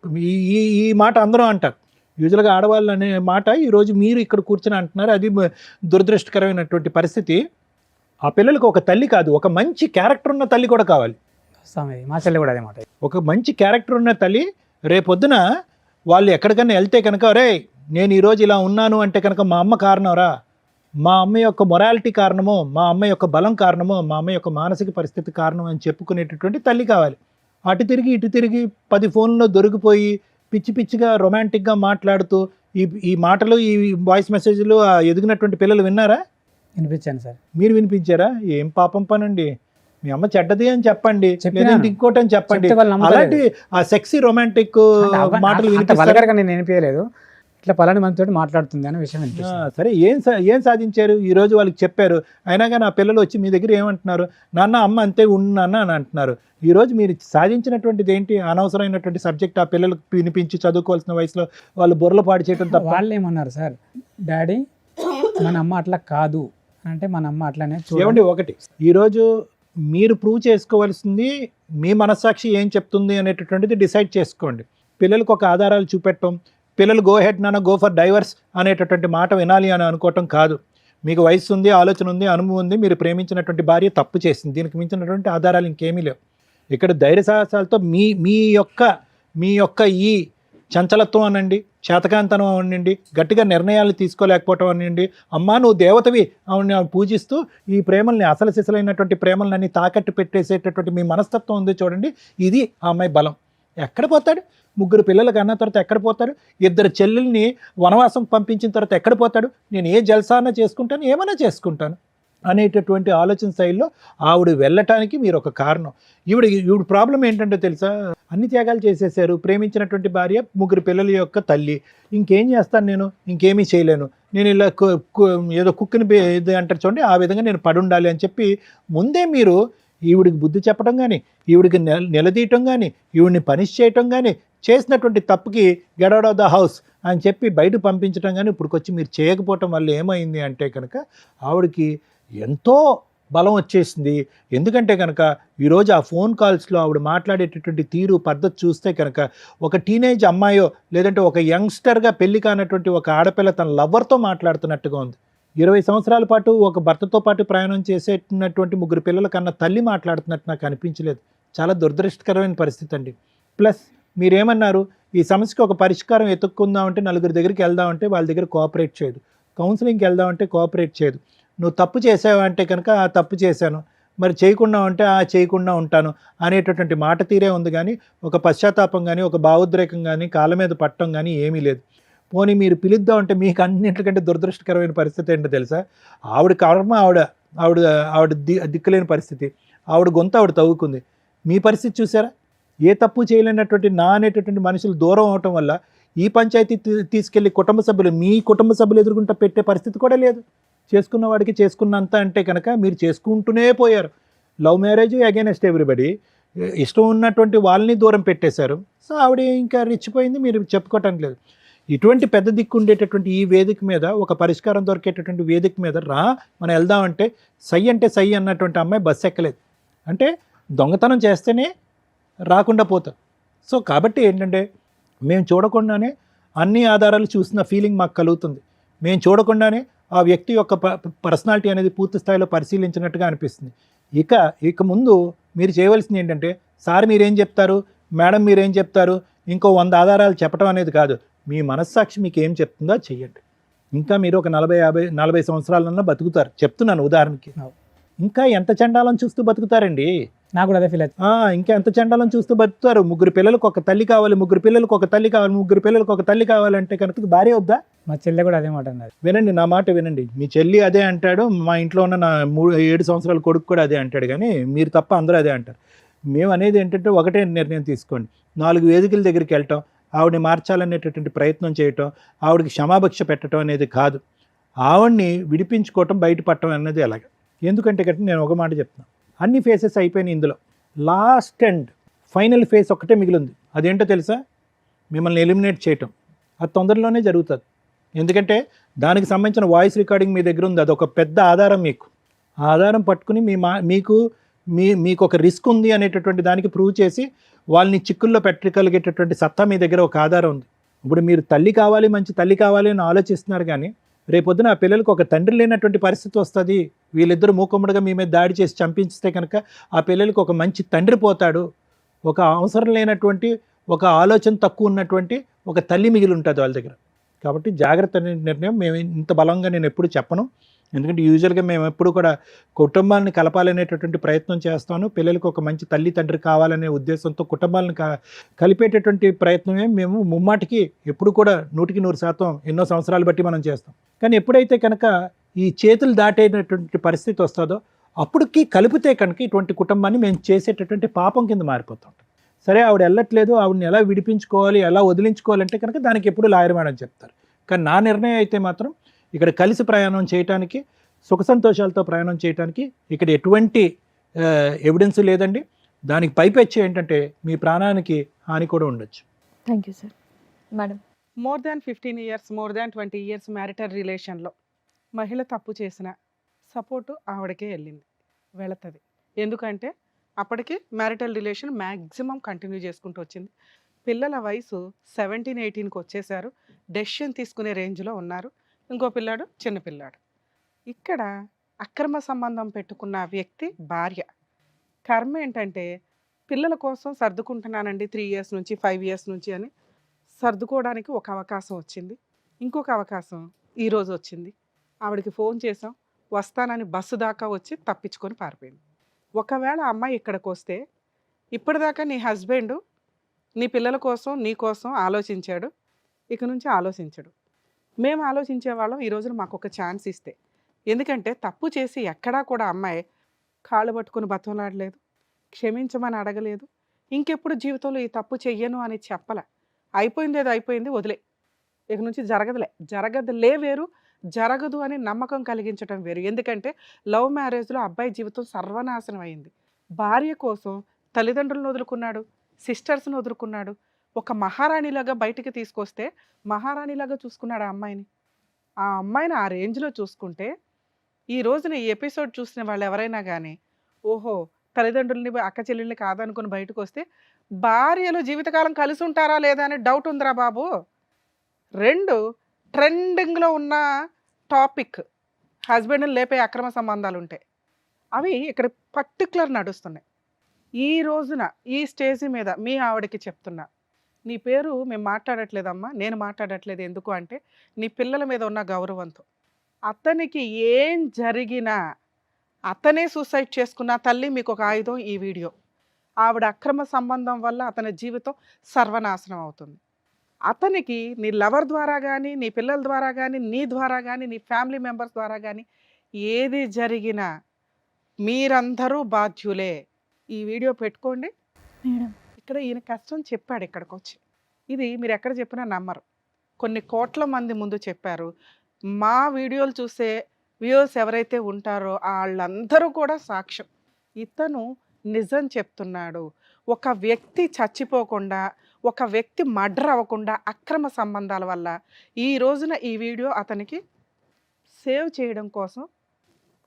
ఈ మాట అందరూ అంటారు. యూజువల్గా ఆడవాళ్ళు అనే మాట ఈరోజు మీరు ఇక్కడ కూర్చొని అంటున్నారు. అది దురదృష్టకరమైనటువంటి పరిస్థితి. ఆ పిల్లలకు ఒక తల్లి కాదు, ఒక మంచి క్యారెక్టర్ ఉన్న తల్లి కూడా కావాలి. మా చెల్లి కూడా అదే మాట. ఒక మంచి క్యారెక్టర్ ఉన్న తల్లి రేపొద్దున వాళ్ళు ఎక్కడికన్నా వెళ్తే కనుక, రే నేను ఈరోజు ఇలా ఉన్నాను అంటే కనుక మా అమ్మ కారణంరా, మా అమ్మ యొక్క మొరాలిటీ కారణమో, మా అమ్మ యొక్క బలం కారణమో, మా అమ్మ యొక్క మానసిక పరిస్థితి కారణం అని చెప్పుకునేటటువంటి తల్లి కావాలి. అటు తిరిగి ఇటు తిరిగి 10 ఫోన్లో దొరికిపోయి పిచ్చి పిచ్చిగా రొమాంటిక్గా మాట్లాడుతూ ఈ మాటలు, ఈ వాయిస్ మెసేజ్లు ఎదిగినటువంటి పిల్లలు విన్నారా? వినిపించాను సార్. మీరు వినిపించారా? ఏం పాపం పనండి. మీ అమ్మ చెడ్డది అని చెప్పండి, లేదంటే ఇంకోటి అని చెప్పండి. అలాంటి ఆ సెక్సీ రొమాంటిక్ మాటలు నేను వినిపించలేదు. ఇట్లా పలాని మనతో మాట్లాడుతుంది అనే విషయం వినిపిస్తుంది. సరే, ఏం సాధించారు? ఈరోజు వాళ్ళకి చెప్పారు, అయినా కానీ ఆ పిల్లలు వచ్చి మీ దగ్గర ఏమంటున్నారు? నాన్న అమ్మ అంతే ఉన్నాన్న అని అంటున్నారు. ఈరోజు మీరు సాధించినటువంటిది ఏంటి? అనవసరమైనటువంటి సబ్జెక్ట్ ఆ పిల్లలకు వినిపించి చదువుకోవాల్సిన వయసులో వాళ్ళు బుర్రలు పాడు చేయడం తప్ప. వాళ్ళు ఏమన్నారు సార్, డాడీ మన అమ్మ అట్లా కాదు అంటే మన అమ్మ అట్లానే. ఏమండి, ఒకటి ఈరోజు మీరు ప్రూవ్ చేసుకోవాల్సింది మీ మనస్సాక్షి ఏం చెప్తుంది అనేటటువంటిది డిసైడ్ చేసుకోండి. పిల్లలకు ఒక ఆధారాలు చూపెట్టడం, పిల్లలు గో హెడ్ నాన్న గో ఫర్ డైవర్స్ అనేటటువంటి మాట వినాలి అని అనుకోవటం కాదు. మీకు వయసు ఉంది, ఆలోచన ఉంది, అనుభవం ఉంది, మీరు ప్రేమించినటువంటి భార్య తప్పు చేసింది, దీనికి మించినటువంటి ఆధారాలు ఇంకేమీ లేవు. ఇక్కడ ధైర్య సాహసాలతో మీ యొక్క ఈ చంచలత్వం అనండి, చేతకాంతనం అనండి, గట్టిగా నిర్ణయాలు తీసుకోలేకపోవటం అనండి, అమ్మా నువ్వు దేవతవి ఆవిడని పూజిస్తూ ఈ ప్రేమల్ని అసలు సిసలైనటువంటి ప్రేమలన్నీ తాకట్టు పెట్టేసేటటువంటి మీ మనస్తత్వం ఉంది చూడండి, ఇది ఆ అమ్మాయి బలం. ఎక్కడ పోతాడు? 3 పిల్లలకు అన్న తర్వాత ఎక్కడ పోతాడు? 2 చెల్లెల్ని వనవాసం పంపించిన తర్వాత ఎక్కడ పోతాడు? నేను ఏ జల్సాన చేసుకుంటాను, ఏమైనా చేసుకుంటాను అనేటటువంటి ఆలోచన శైలిలో ఆవిడ వెళ్ళటానికి మీరు ఒక కారణం. ఈవిడ ప్రాబ్లం ఏంటంటే తెలుసా, అన్ని త్యాగాలు చేసేసారు, ప్రేమించినటువంటి భార్య, 3 పిల్లల యొక్క తల్లి, ఇంకేం చేస్తాను నేను, ఇంకేమీ చేయలేను, నేను ఇలా ఏదో కుక్కిని ఇది అంటారు చూడండి, ఆ విధంగా నేను పడుండాలి అని చెప్పి ముందే మీరు ఈవిడికి బుద్ధి చెప్పడం కానీ, ఈవిడికి నిలదీయటం కానీ, ఈవిడిని పనిష్ చేయటం కానీ, చేసినటువంటి తప్పుకి get out of the house అని చెప్పి బయట పంపించడం కానీ ఇప్పుడుకొచ్చి మీరు చేయకపోవటం వల్ల ఏమైంది అంటే కనుక ఆవిడకి ఎంతో బలం వచ్చేసింది. ఎందుకంటే కనుక ఈరోజు ఆ ఫోన్ కాల్స్లో ఆవిడ మాట్లాడేటటువంటి తీరు పద్ధతి చూస్తే కనుక ఒక టీనేజ్ అమ్మాయో లేదంటే ఒక యంగ్స్టర్గా పెళ్లి కానటువంటి ఒక ఆడపిల్ల తన లవర్తో మాట్లాడుతున్నట్టుగా ఉంది. 20 సంవత్సరాల పాటు ఒక భర్తతో పాటు ప్రయాణం చేసేటటువంటి 3 పిల్లల కన్నా తల్లి మాట్లాడుతున్నట్టు నాకు అనిపించలేదు. చాలా దురదృష్టకరమైన పరిస్థితి అండి. ప్లస్ మీరేమన్నారు, ఈ సమస్యకి ఒక పరిష్కారం ఎత్తుక్కుందామంటే 4 దగ్గరికి వెళ్దామంటే వాళ్ళ దగ్గర కోఆపరేట్ చేయదు, కౌన్సిలింగ్కి వెళ్దామంటే కోఆపరేట్ చేయదు. నువ్వు తప్పు చేసావంటే కనుక ఆ తప్పు చేశాను, మరి చేయకుండా ఉంటే ఆ చేయకుండా ఉంటాను అనేటటువంటి మాట తీరే ఉంది, కానీ ఒక పశ్చాత్తాపం కానీ ఒక భావోద్రేకం కానీ కాళ్ళ మీద పట్టడం కానీ ఏమీ లేదు. పోనీ మీరు పిలుద్దామంటే మీకు అన్నింటికంటే దురదృష్టకరమైన పరిస్థితి ఏంటో తెలుసా, ఆవిడ కర్మ ఆవిడ దిక్కులేని పరిస్థితి, ఆవిడ గొంతు ఆవిడ తవ్వుకుంది. మీ పరిస్థితి చూసారా, ఏ తప్పు చేయలేనటువంటి నా అనేటటువంటి మనుషులు దూరం అవటం వల్ల ఈ పంచాయతీ తీసుకెళ్ళి మీ కుటుంబ సభ్యులు ఎదుర్కొంటూ పెట్టే పరిస్థితి కూడా లేదు. చేసుకున్న వాడికి చేసుకున్నంత అంటే కనుక మీరు చేసుకుంటూనే పోయారు. లవ్ మ్యారేజ్ అగైనెస్ట్ ఎవ్రీబడి, ఇష్టం ఉన్నటువంటి వాళ్ళని దూరం పెట్టేశారు. సో ఆవిడ ఇంకా రెచ్చిపోయింది, మీరు చెప్పుకోవటం లేదు. ఇటువంటి పెద్ద దిక్కు ఉండేటటువంటి ఈ వేదిక మీద ఒక పరిష్కారం దొరికేటటువంటి వేదిక మీద మనం వెళ్దామంటే సై అంటే సై అన్నటువంటి అమ్మాయి బస్సు ఎక్కలేదు. అంటే దొంగతనం చేస్తేనే రాకుండా పోతాం. సో కాబట్టి ఏంటంటే మేము చూడకుండానే అన్ని ఆధారాలు చూసిన ఫీలింగ్ మాకు కలుగుతుంది. మేము చూడకుండానే ఆ వ్యక్తి యొక్క పర్సనాలిటీ అనేది పూర్తి స్థాయిలో పరిశీలించినట్టుగా అనిపిస్తుంది. ఇక ముందు మీరు చేయవలసింది ఏంటంటే, సార్ మీరేం చెప్తారు, మేడం మీరేం చెప్తారు, ఇంకో 100 ఆధారాలు చెప్పడం అనేది కాదు, మీ మనస్సాక్షి మీకు ఏం చెప్తుందో చెయ్యండి. ఇంకా మీరు ఒక 40 సంవత్సరాలన్నా బతుకుతారు, చెప్తున్నాను ఉదాహరణకి. ఇంకా ఎంత చండాలం చూస్తూ బతుకుతారండి, నాకు కూడా అదే ఫీల్ అవుతుంది. ఇంకా ఎంత చండాలం చూస్తూ బతుకుతారు. 3 పిల్లలకు ఒక తల్లి కావాలి, 3 పిల్లలకు ఒక తల్లి కావాలి, 3 పిల్లలకు ఒక తల్లి కావాలంటే కనుక భార్య వద్దా? మా చెల్లె కూడా అదే మాట అన్నది. వినండి, నా మాట వినండి. మీ చెల్లి అదే అంటాడు, మా ఇంట్లో ఉన్న నా 7 సంవత్సరాల కొడుకు కూడా అదే అంటాడు, కానీ మీరు తప్ప అందరూ అదే అంటారు. మేము అనేది ఏంటంటే ఒకటే నిర్ణయం తీసుకోండి. 4 వేదికల దగ్గరికి వెళ్ళటం, ఆవిడని మార్చాలనేటటువంటి ప్రయత్నం చేయటం, ఆవిడకి క్షమాభిక్ష పెట్టడం అనేది కాదు, ఆవిడ్ని విడిపించుకోవటం, బయటపడటం అనేది ఎలాగ. ఎందుకంటే కనుక నేను ఒక మాట చెప్తున్నాను, అన్ని ఫేసెస్ అయిపోయినాయి, ఇందులో లాస్ట్ అండ్ ఫైనల్ ఫేస్ ఒక్కటే మిగిలింది. అదేంటో తెలుసా, మిమ్మల్ని ఎలిమినేట్ చేయటం. అది తొందరలోనే జరుగుతుంది. ఎందుకంటే దానికి సంబంధించిన వాయిస్ రికార్డింగ్ మీ దగ్గర ఉంది, అదొక పెద్ద ఆధారం. మీకు ఆ ఆధారం పట్టుకుని మీకు ఒక రిస్క్ ఉంది అనేటటువంటి దానికి ప్రూవ్ చేసి వాళ్ళని చిక్కుల్లో పెట్టగలిగేటటువంటి సత్తా మీ దగ్గర ఒక ఆధారం ఉంది. ఇప్పుడు మీరు తల్లి కావాలి, మంచి తల్లి కావాలి అని ఆలోచిస్తున్నారు, కానీ రేపొద్దున ఆ పిల్లలకు ఒక తండ్రి లేనటువంటి పరిస్థితి వస్తుంది. వీళ్ళిద్దరూ మూకుమ్మడిగా మీ మీద దాడి చేసి చంపించితే కనుక ఆ పిల్లలకు ఒక మంచి తండ్రి పోతాడు, ఒక అవసరం లేనటువంటి, ఒక ఆలోచన తక్కువ ఉన్నటువంటి ఒక తల్లి మిగిలి ఉంటుంది వాళ్ళ దగ్గర. కాబట్టి జాగ్రత్త నిర్ణయం. మేము ఇంత బలంగా నేను ఎప్పుడు చెప్పను, ఎందుకంటే యూజువల్గా మేము ఎప్పుడు కూడా కుటుంబాలను కలపాలనేటటువంటి ప్రయత్నం చేస్తాను. పిల్లలకు ఒక మంచి తల్లి తండ్రి కావాలనే ఉద్దేశంతో కుటుంబాలను కలిపేటటువంటి ప్రయత్నమే మేము ముమ్మాటికి ఎప్పుడు కూడా 100% ఎన్నో సంవత్సరాలు బట్టి మనం చేస్తాం. కానీ ఎప్పుడైతే కనుక ఈ చేతులు దాటేటటువంటి పరిస్థితి వస్తుందో అప్పటికి కలిపితే కనుక ఇటువంటి కుటుంబాన్ని మేము చేసేటటువంటి పాపం కింద మారిపోతాం. సరే ఆవిడ వెళ్ళట్లేదు, ఆవిడని ఎలా విడిపించుకోవాలి, ఎలా వదిలించుకోవాలంటే కనుక దానికి ఎప్పుడు లాయర్ మేడం చెప్తారు. కానీ నా నిర్ణయం అయితే మాత్రం ఇక్కడ కలిసి ప్రయాణం చేయడానికి, సుఖ సంతోషాలతో ప్రయాణం చేయడానికి ఇక్కడ ఎటువంటి ఎవిడెన్స్ లేదండి. దానికి పైపెచ్చి ఏంటంటే మీ ప్రాణానికి హాని కూడా ఉండొచ్చు. Thank you sir. Madam, more than 15 years, more than 20 years marital రిలేషన్లో మహిళ తప్పు చేసిన సపోర్టు ఆవిడకే వెళ్తుంది, వెళుతుంది. ఎందుకంటే అప్పటికి మ్యారిటల్ రిలేషన్ మ్యాక్సిమం కంటిన్యూ చేసుకుంటూ వచ్చింది. పిల్లల వయసు 17-18కి వచ్చేసారు. డెసిషన్ తీసుకునే రేంజ్లో ఉన్నారు. ఇంకో పిల్లాడు చిన్న పిల్లాడు. ఇక్కడ అక్రమ సంబంధం పెట్టుకున్న వ్యక్తి భార్య. కర్మ ఏంటంటే పిల్లల కోసం సర్దుకుంటున్నానండి 3 ఇయర్స్ నుంచి 5 ఇయర్స్ నుంచి అని సర్దుకోవడానికి ఒక అవకాశం వచ్చింది. ఇంకొక అవకాశం ఈరోజు వచ్చింది. ఆవిడకి ఫోన్ చేసాం, వస్తానని బస్సు దాకా వచ్చి తప్పించుకొని పారిపోయింది. ఒకవేళ అమ్మాయి ఇక్కడికి వస్తే ఇప్పటిదాకా నీ హస్బెండ్ నీ పిల్లల కోసం నీ కోసం ఆలోచించాడు, ఇక నుంచి ఆలోచించడు. మేము ఆలోచించే వాళ్ళం ఈ రోజున మాకు ఒక ఛాన్స్ ఇస్తే. ఎందుకంటే తప్పు చేసి ఎక్కడా కూడా అమ్మాయి కాళ్ళు పట్టుకుని బతంలాడలేదు, క్షమించమని అడగలేదు, ఇంకెప్పుడు జీవితంలో ఈ తప్పు చెయ్యను అని చెప్పలే. అయిపోయింది ఏదో అయిపోయింది, వదిలే, ఇక నుంచి జరగదులే వేరు, జరగదు అని నమ్మకం కలిగించడం వేరు. ఎందుకంటే లవ్ మ్యారేజ్లో అబ్బాయి జీవితం సర్వనాశనం అయింది. భార్య కోసం తల్లిదండ్రులను వదులుకున్నాడు, సిస్టర్స్ని వదులుకున్నాడు. ఒక మహారాణిలాగా బయటికి తీసుకొస్తే మహారాణిలాగా చూసుకున్నాడు ఆ అమ్మాయిని. ఆ అమ్మాయిని ఆ రేంజ్లో చూసుకుంటే ఈ రోజున ఈ ఎపిసోడ్ చూసిన వాళ్ళు ఎవరైనా కానీ ఓహో తల్లిదండ్రులని అక్క చెల్లెల్ని కాదనుకుని బయటకు వస్తే భార్యలు జీవితకాలం కలిసి ఉంటారా లేదా అనే డౌట్ ఉందిరా బాబు. 2 ట్రెండింగ్లో ఉన్న టాపిక్ హస్బెండ్ని లేపే అక్రమ సంబంధాలు ఉంటాయి. అవి ఇక్కడ పర్టికులర్ నడుస్తున్నాయి. ఈ రోజున ఈ స్టేజ్ మీద మీ ఆవిడకి చెప్తున్నా, నీ పేరు మేము మాట్లాడట్లేదమ్మా, నేను మాట్లాడట్లేదు. ఎందుకు అంటే నీ పిల్లల మీద ఉన్న గౌరవంతో. అతనికి ఏం జరిగినా అతనే సూసైడ్ చేసుకున్న తల్లి మీకు ఒక ఆయుధం ఈ వీడియో. ఆవిడ అక్రమ సంబంధం వల్ల అతని జీవితం సర్వనాశనం అవుతుంది. అతనికి నీ లవర్ ద్వారా కానీ నీ పిల్లల ద్వారా కానీ నీ ద్వారా కానీ నీ ఫ్యామిలీ మెంబర్స్ ద్వారా కానీ ఏది జరిగినా మీరందరూ బాధ్యులే. ఈ వీడియో పెట్టుకోండి. మేడం ఇక్కడ ఈయన కష్టం చెప్పాడు ఇక్కడికి వచ్చి. ఇది మీరు ఎక్కడ చెప్పినా నమ్మరు. కొన్ని కోట్ల మంది ముందు చెప్పారు. మా వీడియోలు చూసే వ్యూవర్స్ ఎవరైతే ఉంటారో వాళ్ళందరూ కూడా సాక్ష్యం. ఇతను నిజం చెప్తున్నాడు. ఒక వ్యక్తి చచ్చిపోకుండా, ఒక వ్యక్తి మర్డర్ అవ్వకుండా అక్రమ సంబంధాల వల్ల ఈ రోజున ఈ వీడియో అతనికి సేవ్ చేయడం కోసం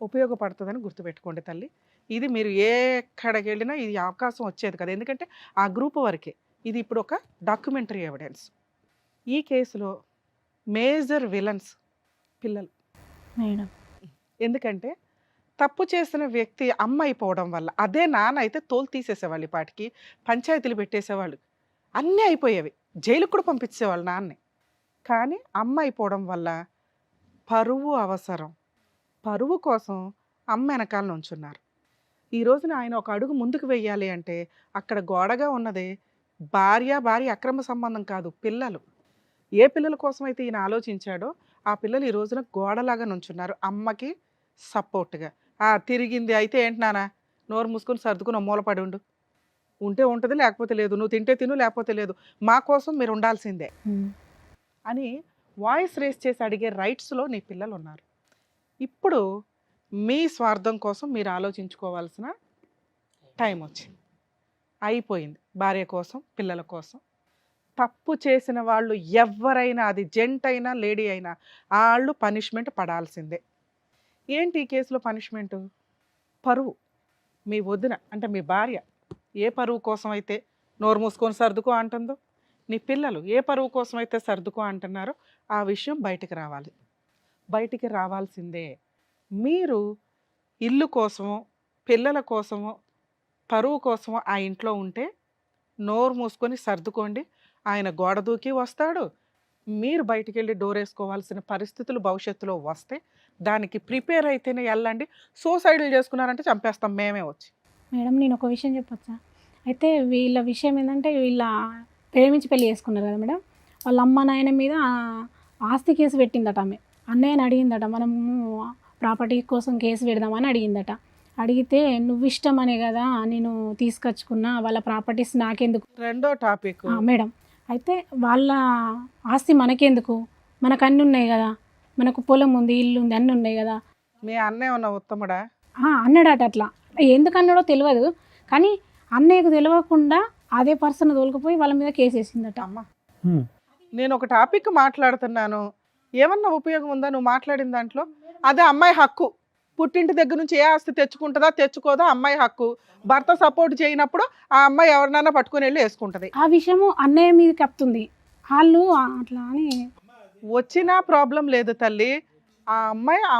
ఉపయోగపడుతుందని గుర్తుపెట్టుకోండి తల్లి. ఇది మీరు ఎక్కడికి వెళ్ళినా ఇది అవకాశం వచ్చేది కదా, ఎందుకంటే ఆ గ్రూప్ వరకే. ఇది ఇప్పుడు ఒక డాక్యుమెంటరీ ఎవిడెన్స్. ఈ కేసులో మేజర్ విలన్స్ పిల్లలు. మేడం ఎందుకంటే తప్పు చేసిన వ్యక్తి అమ్మ అయిపోవడం వల్ల, అదే నాన్న అయితే తోలు తీసేసేవాళ్ళు, ఈ పాటికి పంచాయతీలు పెట్టేసేవాళ్ళు, అన్నీ అయిపోయేవి, జైలుకు కూడా పంపించేవాళ్ళు నాన్నే. కానీ అమ్మ అయిపోవడం వల్ల పరువు అవసరం, పరువు కోసం అమ్మ వెనకాల నుంచున్నారు. ఈ రోజున ఆయన ఒక అడుగు ముందుకు వెయ్యాలి అంటే అక్కడ గోడగా ఉన్నది భార్య అక్రమ సంబంధం కాదు, పిల్లలు. ఏ పిల్లల కోసం అయితే ఈయన ఆలోచించాడో ఆ పిల్లలు ఈ రోజున గోడలాగా నుంచున్నారు అమ్మకి సపోర్ట్గా. తిరిగింది అయితే ఏంటి నాన్న, నోరు మూసుకొని సర్దుకుని మూలపడి ఉంటే ఉంటుంది, లేకపోతే లేదు, నువ్వు తింటే తిను లేకపోతే లేదు, మా కోసం మీరు ఉండాల్సిందే అని వాయిస్ రేస్ చేసి అడిగే రైట్స్లో నీ పిల్లలు ఉన్నారు. ఇప్పుడు మీ స్వార్థం కోసం మీరు ఆలోచించుకోవాల్సిన టైం వచ్చింది, అయిపోయింది. భార్య కోసం, పిల్లల కోసం. తప్పు చేసిన వాళ్ళు ఎవరైనా, అది జెంట్ అయినా లేడీ అయినా, వాళ్ళు పనిష్మెంట్ పడాల్సిందే. ఏంటి ఈ కేసులో పనిష్మెంటు? పరువు. మీ వదిన అంటే మీ భార్య ఏ పరువు కోసం అయితే నోరు మూసుకొని సర్దుకో అంటుందో, నీ పిల్లలు ఏ పరువు కోసం అయితే సర్దుకో అంటున్నారో ఆ విషయం బయటికి రావాల్సిందే. మీరు ఇల్లు కోసమో పిల్లల కోసమో పరువు కోసమో ఆ ఇంట్లో ఉంటే నోరు మూసుకొని సర్దుకోండి. ఆయన గోడ దూకి వస్తాడు, మీరు బయటికి వెళ్ళి డోర్ వేసుకోవాల్సిన పరిస్థితులు భవిష్యత్తులో వస్తే దానికి ప్రిపేర్ అయితేనే వెళ్ళండి. సూసైడ్లు చేసుకున్నారంటే చంపేస్తాం మేమే వచ్చి. మేడం నేను ఒక విషయం చెప్పొచ్చా? అయితే వీళ్ళ విషయం ఏంటంటే వీళ్ళ ప్రేమించి పెళ్లి చేసుకున్నారు కదా మేడం, వాళ్ళ అమ్మ నాయన మీద ఆస్తి కేసు పెట్టిందట. ఆమె అన్నయ్యని అడిగిందట, మనము ప్రాపర్టీ కోసం కేసు పెడదామని అడిగిందట. అడిగితే నువ్వు ఇష్టమనే కదా నేను తీసుకొచ్చుకున్నా, వాళ్ళ ప్రాపర్టీస్ నాకెందుకు. రెండో టాపిక్ మేడం అయితే వాళ్ళ ఆస్తి మనకెందుకు, మనకు అన్నీ ఉన్నాయి కదా, మనకు పొలం ఉంది, ఇల్లు ఉంది, అన్నీ ఉన్నాయి కదా. మీ అన్నయ్య ఉన్న ఉత్తముడా? అన్నాడట. అట్లా ఎందుకు అన్నాడో తెలియదు, కానీ అన్నయ్యకు తెలియకుండా అదే పర్సన్ తోలుకుపోయి వాళ్ళ మీద కేసు వేసిందట. అమ్మ నేను ఒక టాపిక్ మాట్లాడుతున్నాను, ఏమన్నా ఉపయోగం ఉందా నువ్వు మాట్లాడిన దాంట్లో? అదే అమ్మాయి హక్కు, పుట్టింటి దగ్గర నుంచి ఏ ఆస్తి తెచ్చుకుంటుందా తెచ్చుకోదా అమ్మాయి హక్కు. భర్త సపోర్ట్ చేయనప్పుడు ఆ అమ్మాయి ఎవరినైనా పట్టుకుని వెళ్ళి వేసుకుంటది. ఆ విషయము అన్నయ్య మీద కప్పుతుంది. వాళ్ళు అట్లా అని వచ్చినా ప్రాబ్లం లేదు తల్లి. ఆ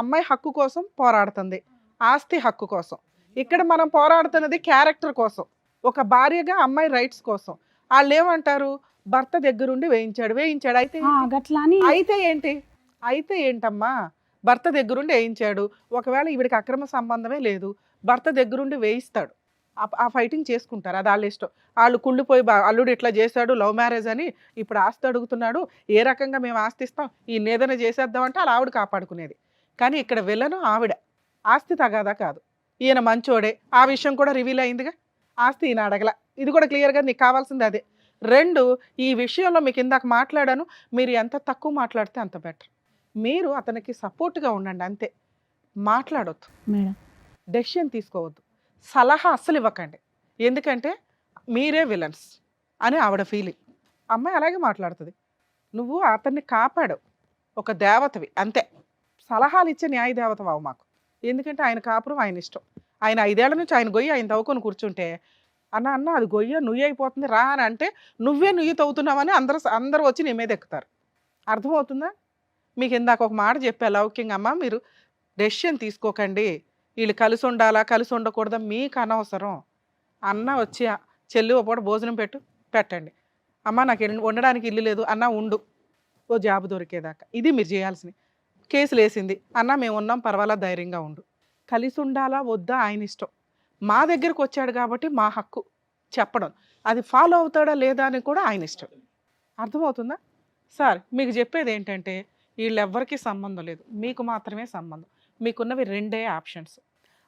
అమ్మాయి హక్కు కోసం పోరాడుతుంది, ఆస్తి హక్కు కోసం. ఇక్కడ మనం పోరాడుతున్నది క్యారెక్టర్ కోసం, ఒక భార్యగా అమ్మాయి రైట్స్ కోసం. వాళ్ళు ఏమంటారు, భర్త దగ్గరుండి వేయించాడు అయితే గట్లా అని అయితే ఏంటమ్మా, భర్త దగ్గరుండి వేయించాడు. ఒకవేళ ఈవిడికి అక్రమ సంబంధమే లేదు, భర్త దగ్గరుండి వేయిస్తాడు, ఆ ఫైటింగ్ చేసుకుంటారు, అది వాళ్ళ ఇష్టం. వాళ్ళు కుళ్ళిపోయి అల్లుడు ఇట్లా చేశాడు, లవ్ మ్యారేజ్ అని ఇప్పుడు ఆస్తి అడుగుతున్నాడు, ఏ రకంగా మేము ఆస్తి ఇస్తాం, ఈ ఏదైనా చేసేద్దామంటే వాళ్ళ ఆవిడ కాపాడుకునేది. కానీ ఇక్కడ విలను ఆవిడ, ఆస్తి తగాదా కాదు. ఈయన మంచోడే, ఆ విషయం కూడా రివీల్ అయిందిగా. ఆస్తి ఈయన అడగల, ఇది కూడా క్లియర్గా నీకు కావాల్సింది అదే. 2, ఈ విషయంలో మీకు ఇందాక మాట్లాడాను, మీరు ఎంత తక్కువ మాట్లాడితే అంత బెటర్. మీరు అతనికి సపోర్ట్గా ఉండండి అంతే, మాట్లాడొద్దు, మేడం డెసిషన్ తీసుకోవద్దు, సలహా అస్సలు ఇవ్వకండి. ఎందుకంటే మీరే విలన్స్ అని ఆవిడ ఫీలింగ్. అమ్మాయి అలాగే మాట్లాడుతుంది. నువ్వు అతన్ని కాపాడు, ఒక దేవతవి అంతే. సలహాలు ఇచ్చే న్యాయ దేవత వావు మాకు. ఎందుకంటే ఆయన కాపురం ఆయన ఇష్టం. ఆయన 5 ఏళ్ల నుంచి ఆయన గొయ్యి ఆయన తవ్వుకొని కూర్చుంటే, అన్న అది గొయ్య నుయ్యి అయిపోతుంది రా అని అంటే, నువ్వే నుయ్యి తవ్వుతున్నావని అందరూ వచ్చి నీ మీద ఎక్కుతారు. అర్థమవుతుందా? మీకు ఇందాక ఒక మాట చెప్పా లౌకింగ్, అమ్మ మీరు డెసిషన్ తీసుకోకండి, వీళ్ళు కలిసి ఉండాలా కలిసి ఉండకూడదా మీకు అనవసరం. అన్న వచ్చి చెల్లి ఓ పూట భోజనం పెట్టండి, అమ్మ నాకు ఉండడానికి ఇల్లు లేదు అన్న ఉండు, ఓ జాబ్ దొరికేదాకా. ఇది మీరు చేయాల్సింది. కేసులు వేసింది అన్న మేము ఉన్నాం పర్వాలా ధైర్యంగా ఉండు. కలిసి ఉండాలా వద్దా ఆయన ఇష్టం. మా దగ్గరకు వచ్చాడు కాబట్టి మా హక్కు చెప్పడం, అది ఫాలో అవుతాడా లేదా అని కూడా ఆయన ఇష్టం. అర్థమవుతుందా? సార్ మీకు చెప్పేది ఏంటంటే, వీళ్ళెవ్వరికీ సంబంధం లేదు, మీకు మాత్రమే సంబంధం. మీకున్నవి 2 ఆప్షన్స్.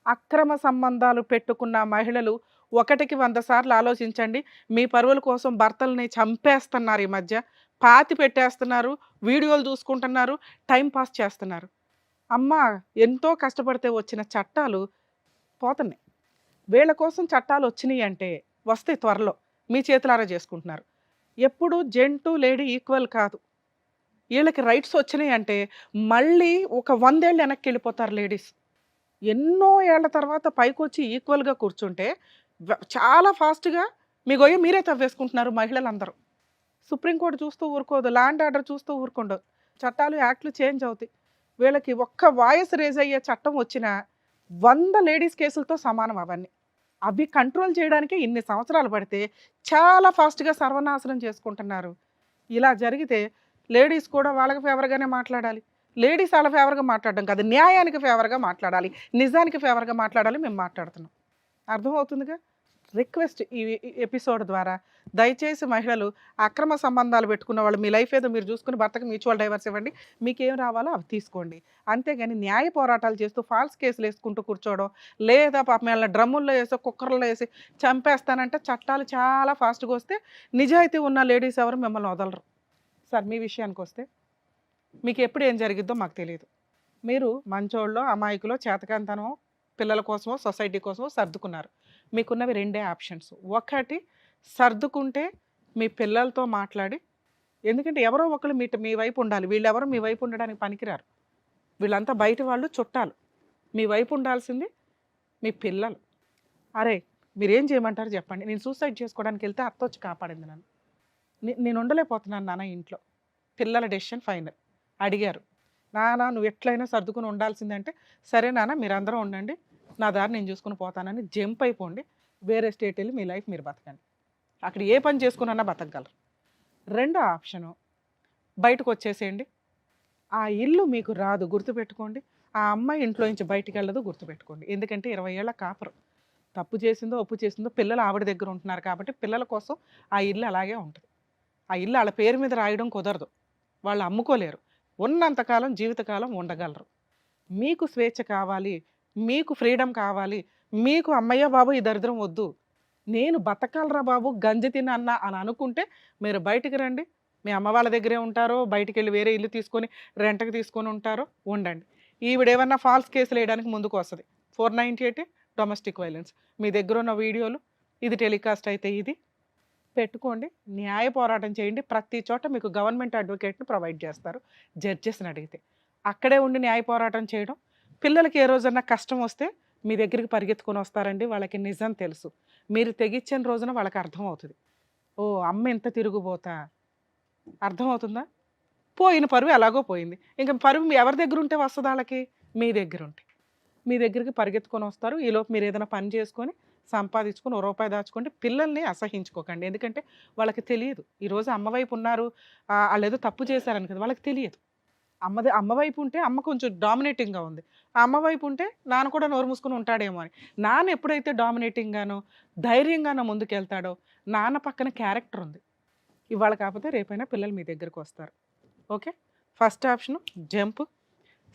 అక్రమ సంబంధాలు పెట్టుకున్న మహిళలు 1కి 100 సార్లు ఆలోచించండి. మీ పరువుల కోసం భర్తల్ని చంపేస్తున్నారు, ఈ మధ్య పాతి పెట్టేస్తున్నారు, వీడియోలు చూసుకుంటున్నారు, టైం పాస్ చేస్తున్నారు. అమ్మ ఎంతో కష్టపడితే వచ్చిన చట్టాలు పోతున్నాయి. వీళ్ళ కోసం చట్టాలు వచ్చినాయి అంటే వస్తే త్వరలో మీ చేతులారా చేసుకుంటున్నారు. ఎప్పుడు జెంటు లేడీ ఈక్వల్ కాదు. వీళ్ళకి రైట్స్ వచ్చినాయి అంటే మళ్ళీ ఒక 100 ఏళ్ళు వెనక్కి వెళ్ళిపోతారు లేడీస్. ఎన్నో ఏళ్ల తర్వాత పైకి వచ్చి ఈక్వల్గా కూర్చుంటే చాలా ఫాస్ట్గా మీ గొయ్య మీరే తవ్వేసుకుంటున్నారు మహిళలందరూ. సుప్రీంకోర్టు చూస్తూ ఊరుకోదు, ల్యాండ్ ఆర్డర్ చూస్తూ ఊరుకోండదు, చట్టాలు యాక్ట్లు చేంజ్ అవుతాయి. వీళ్ళకి ఒక్క వాయిస్ రేజ్ అయ్యే చట్టం వచ్చిన 100 లేడీస్ కేసులతో సమానం అవన్నీ. అవి కంట్రోల్ చేయడానికి ఇన్ని సంవత్సరాలు పడితే చాలా ఫాస్ట్గా సర్వనాశనం చేసుకుంటున్నారు. ఇలా జరిగితే లేడీస్ కూడా వాళ్ళకి ఫేవర్గానే మాట్లాడాలి. లేడీస్ వాళ్ళ ఫేవర్గా మాట్లాడడం కాదు, న్యాయానికి ఫేవర్గా మాట్లాడాలి, నిజానికి ఫేవర్గా మాట్లాడాలి. మేము మాట్లాడుతున్నాం, అర్థమవుతుందిగా. రిక్వెస్ట్ ఈ ఎపిసోడ్ ద్వారా దయచేసి మహిళలు అక్రమ సంబంధాలు పెట్టుకున్న వాళ్ళు మీ లైఫ్ ఏదో మీరు చూసుకుని భర్తకి మ్యూచువల్ డైవర్స్ ఇవ్వండి, మీకేం రావాలో అవి తీసుకోండి. అంతేగాని న్యాయ పోరాటాలు చేస్తూ ఫాల్స్ కేసులు వేసుకుంటూ కూర్చోవడం, లేదా పాపం వాళ్ళ డ్రమ్ముల్లో వేసి కుక్కర్లో వేసి చంపేస్తానంటే చట్టాలు చాలా ఫాస్ట్గా వస్తే నిజాయితీ ఉన్న లేడీస్ ఎవరు మిమ్మల్ని వదలరు. సార్ మీ విషయానికి వస్తే మీకు ఎప్పుడు ఏం జరిగిద్దో మాకు తెలియదు. మీరు మంచోళ్ళో అమాయకులో చేతకాంతనమో పిల్లల కోసమో సొసైటీ కోసమో సర్దుకున్నారు. మీకున్నవి 2 ఆప్షన్స్. ఒకటి సర్దుకుంటే మీ పిల్లలతో మాట్లాడి, ఎందుకంటే ఎవరో ఒకరు మీ వైపు ఉండాలి, వీళ్ళెవరో మీ వైపు ఉండడానికి పనికిరారు, వీళ్ళంతా బయట వాళ్ళు చుట్టాలు. మీ వైపు ఉండాల్సింది మీ పిల్లలు. అరే మీరేం చేయమంటారు చెప్పండి, నేను సూసైడ్ చేసుకోవడానికి వెళ్తే అత్త వచ్చి కాపాడింది నన్ను, నేను ఉండలేకపోతున్నాను నాన్న ఇంట్లో, పిల్లల డెసిషన్ ఫైనల్. అడిగారు, నాన్న నువ్వు ఎట్లయినా సర్దుకుని ఉండాల్సిందంటే, సరే నాన్న మీరందరూ ఉండండి, నా దారి నేను చూసుకుని పోతానని జంప్ అయిపోండి, వేరే స్టేట్ వెళ్ళి మీ లైఫ్ మీరు బతకండి, అక్కడ ఏ పని చేసుకున్నా బతకగలరు. 2వ ఆప్షను బయటకు వచ్చేసేయండి, ఆ ఇల్లు మీకు రాదు గుర్తుపెట్టుకోండి, ఆ అమ్మాయి ఇంట్లో నుంచి బయటికి వెళ్ళదు గుర్తుపెట్టుకోండి. ఎందుకంటే 20 ఏళ్ల కాపురం, తప్పు చేసిందో ఒప్పు చేసిందో పిల్లలు ఆవిడ దగ్గర ఉంటున్నారు కాబట్టి పిల్లల కోసం ఆ ఇల్లు అలాగే ఉంటుంది. ఆ ఇల్లు వాళ్ళ పేరు మీద రాయడం కుదరదు, వాళ్ళు అమ్ముకోలేరు, ఉన్నంతకాలం జీవితకాలం ఉండగలరు. మీకు స్వేచ్ఛ కావాలి, మీకు ఫ్రీడమ్ కావాలి, మీకు అమ్మయ్య బాబు ఈ దరిద్రం వద్దు, నేను బతకాలరా బాబు గంజి తినన్నా అని అనుకుంటే మీరు బయటికి రండి. మీ అమ్మ వాళ్ళ దగ్గరే ఉంటారో బయటికి వెళ్ళి వేరే ఇల్లు తీసుకొని రెంట్కి తీసుకొని ఉంటారో ఉండండి. ఈవిడేమన్నా ఫాల్స్ కేసులు వేయడానికి ముందుకు వస్తుంది. 498 డొమెస్టిక్ వైలెన్స్. మీ దగ్గర ఉన్న వీడియోలు ఇది టెలికాస్ట్ అయితే ఇది పెట్టుకోండి, న్యాయ పోరాటం చేయండి. ప్రతి చోట మీకు గవర్నమెంట్ అడ్వకేట్ని ప్రొవైడ్ చేస్తారు జడ్జెస్ని అడిగితే. అక్కడే ఉండి న్యాయ పోరాటం చేయడం పిల్లలకి ఏ రోజన్నా కష్టం వస్తే మీ దగ్గరికి పరిగెత్తుకొని వస్తారండి. వాళ్ళకి నిజం తెలుసు. మీరు తెగిచ్చిన రోజున వాళ్ళకి అర్థమవుతుంది. ఓ అమ్మ ఎంత తిరుగుబోతా, అర్థమవుతుందా? పోయిన పరువు ఎలాగో పోయింది. ఇంకా పరువు ఎవరి దగ్గర ఉంటే వస్తుంది వాళ్ళకి? మీ దగ్గర ఉంటే. మీ దగ్గరికి పరిగెత్తుకొని వస్తారు. ఈలోపు మీరు ఏదైనా పని చేసుకొని సంపాదించుకొని ఓ రూపాయి దాచుకోండి. పిల్లల్ని అసహించుకోకండి. ఎందుకంటే వాళ్ళకి తెలియదు. ఈరోజు అమ్మ వైపు ఉన్నారు, వాళ్ళు ఏదో తప్పు చేశారని కదా, వాళ్ళకి తెలియదు. అమ్మ వైపు ఉంటే అమ్మ కొంచెం డామినేటింగ్గా ఉంది, ఆ అమ్మ వైపు ఉంటే నాన్న కూడా నోరు మూసుకొని ఉంటాడేమో అని. నాన్న ఎప్పుడైతే డామినేటింగ్గానో ధైర్యంగానో ముందుకెళ్తాడో, నాన్న పక్కన క్యారెక్టర్ ఉంది. ఇవాళ కాకపోతే రేపైనా పిల్లలు మీ దగ్గరకు వస్తారు. Okay, first option jump,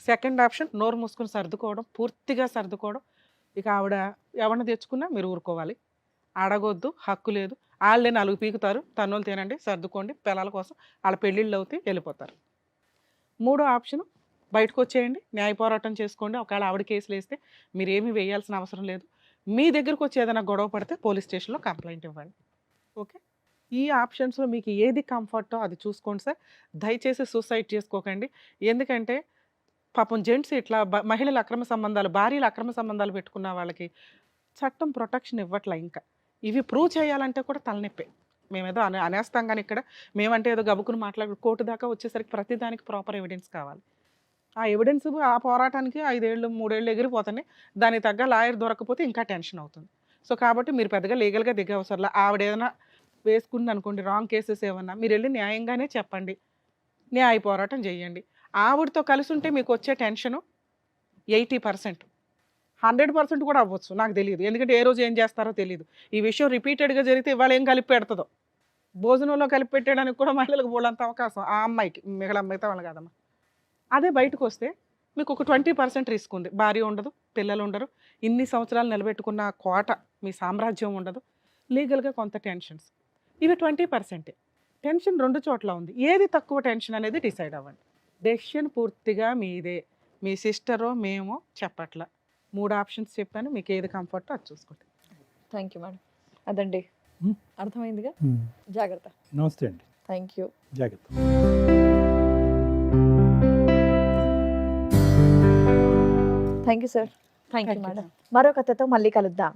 second option నోరు మూసుకొని సర్దుకోవడం, పూర్తిగా సర్దుకోవడం. ఇక ఆవిడ ఎవరిని తెచ్చుకున్నా మీరు ఊరుకోవాలి, అడగొద్దు, హక్కు లేదు. వాళ్ళే 4 పీకుతారు, తన్నులు తినండి, సర్దుకోండి, పిల్లల కోసం వాళ్ళ పెళ్ళిళ్ళు అవుతాయి, వెళ్ళిపోతారు. మూడో ఆప్షన్ బయటకు వచ్చేయండి, న్యాయ పోరాటం చేసుకోండి. ఒకవేళ ఆవిడ కేసులు వేస్తే మీరేమీ వేయాల్సిన అవసరం లేదు. మీ దగ్గరకు వచ్చి ఏదైనా గొడవ పడితే పోలీస్ స్టేషన్లో కంప్లైంట్ ఇవ్వండి. ఓకే, ఈ ఆప్షన్స్లో మీకు ఏది కంఫర్టో అది చూసుకోండి సార్. దయచేసి సూసైడ్ చేసుకోకండి. ఎందుకంటే పాపం జెంట్స్ ఇట్లా మహిళల అక్రమ సంబంధాలు, భార్యల అక్రమ సంబంధాలు పెట్టుకున్న వాళ్ళకి చట్టం ప్రొటెక్షన్ ఇవ్వట్లే. ఇంకా ఇవి ప్రూవ్ చేయాలంటే కూడా తలనొప్పే. మేమేదో అనేస్తాం కానీ ఇక్కడ మేమంటే ఏదో గబుకుని మాట్లాడు, కోర్టు దాకా వచ్చేసరికి ప్రతిదానికి ప్రాపర్ ఎవిడెన్స్ కావాలి. ఆ ఎవిడెన్స్ ఆ పోరాటానికి 5 ఏళ్ళు 3 ఏళ్ళు ఎగిరిపోతాయి. దానికి తగ్గ లాయర్ దొరకకపోతే ఇంకా టెన్షన్ అవుతుంది. సో కాబట్టి మీరు పెద్దగా లీగల్గా దిగే అవసరం. ఆవిడ ఏదైనా వేసుకుంది అనుకోండి, రాంగ్ కేసెస్ ఏమన్నా, మీరు వెళ్ళి న్యాయంగానే చెప్పండి, న్యాయ పోరాటం చేయండి. ఆవిడతో కలిసి ఉంటే మీకు వచ్చే టెన్షను 80%, 100% కూడా అవ్వచ్చు, నాకు తెలియదు. ఎందుకంటే ఏ రోజు ఏం చేస్తారో తెలియదు. ఈ విషయం రిపీటెడ్గా జరిగితే ఇవాళ ఏం కలిపి పెడుతుందో, భోజనంలో కలిపి పెట్టడానికి కూడా మహిళలకు బోలంత అవకాశం ఆ అమ్మాయికి, మిగతా వాళ్ళు కాదమ్మా. అదే బయటకు వస్తే మీకు ఒక 20% రిస్క్ ఉంది. భార్య ఉండదు, పిల్లలు ఉండరు, ఇన్ని సంవత్సరాలు నిలబెట్టుకున్న కోట మీ సామ్రాజ్యం ఉండదు, లీగల్గా కొంత టెన్షన్స్. ఇవి 20%. టెన్షన్ 2 చోట్ల ఉంది. ఏది తక్కువ టెన్షన్ అనేది డిసైడ్ అవ్వండి. డెసిషన్ పూర్తిగా మీదే. మీ సిస్టరో మేమో చెప్పట్ల. 3 ఆప్షన్స్ చెప్పాను, మీకు ఏది కంఫర్టో అది చూసుకోండి. Thank you madam. అదండి, అర్థమైందిగా. జాగ్రత్త. నమస్తే అండి. Thank you. జాగ్రత్త. Thank you sir. Thank you Thank you. Madam. మరో కథతో మళ్ళీ కలుద్దాం.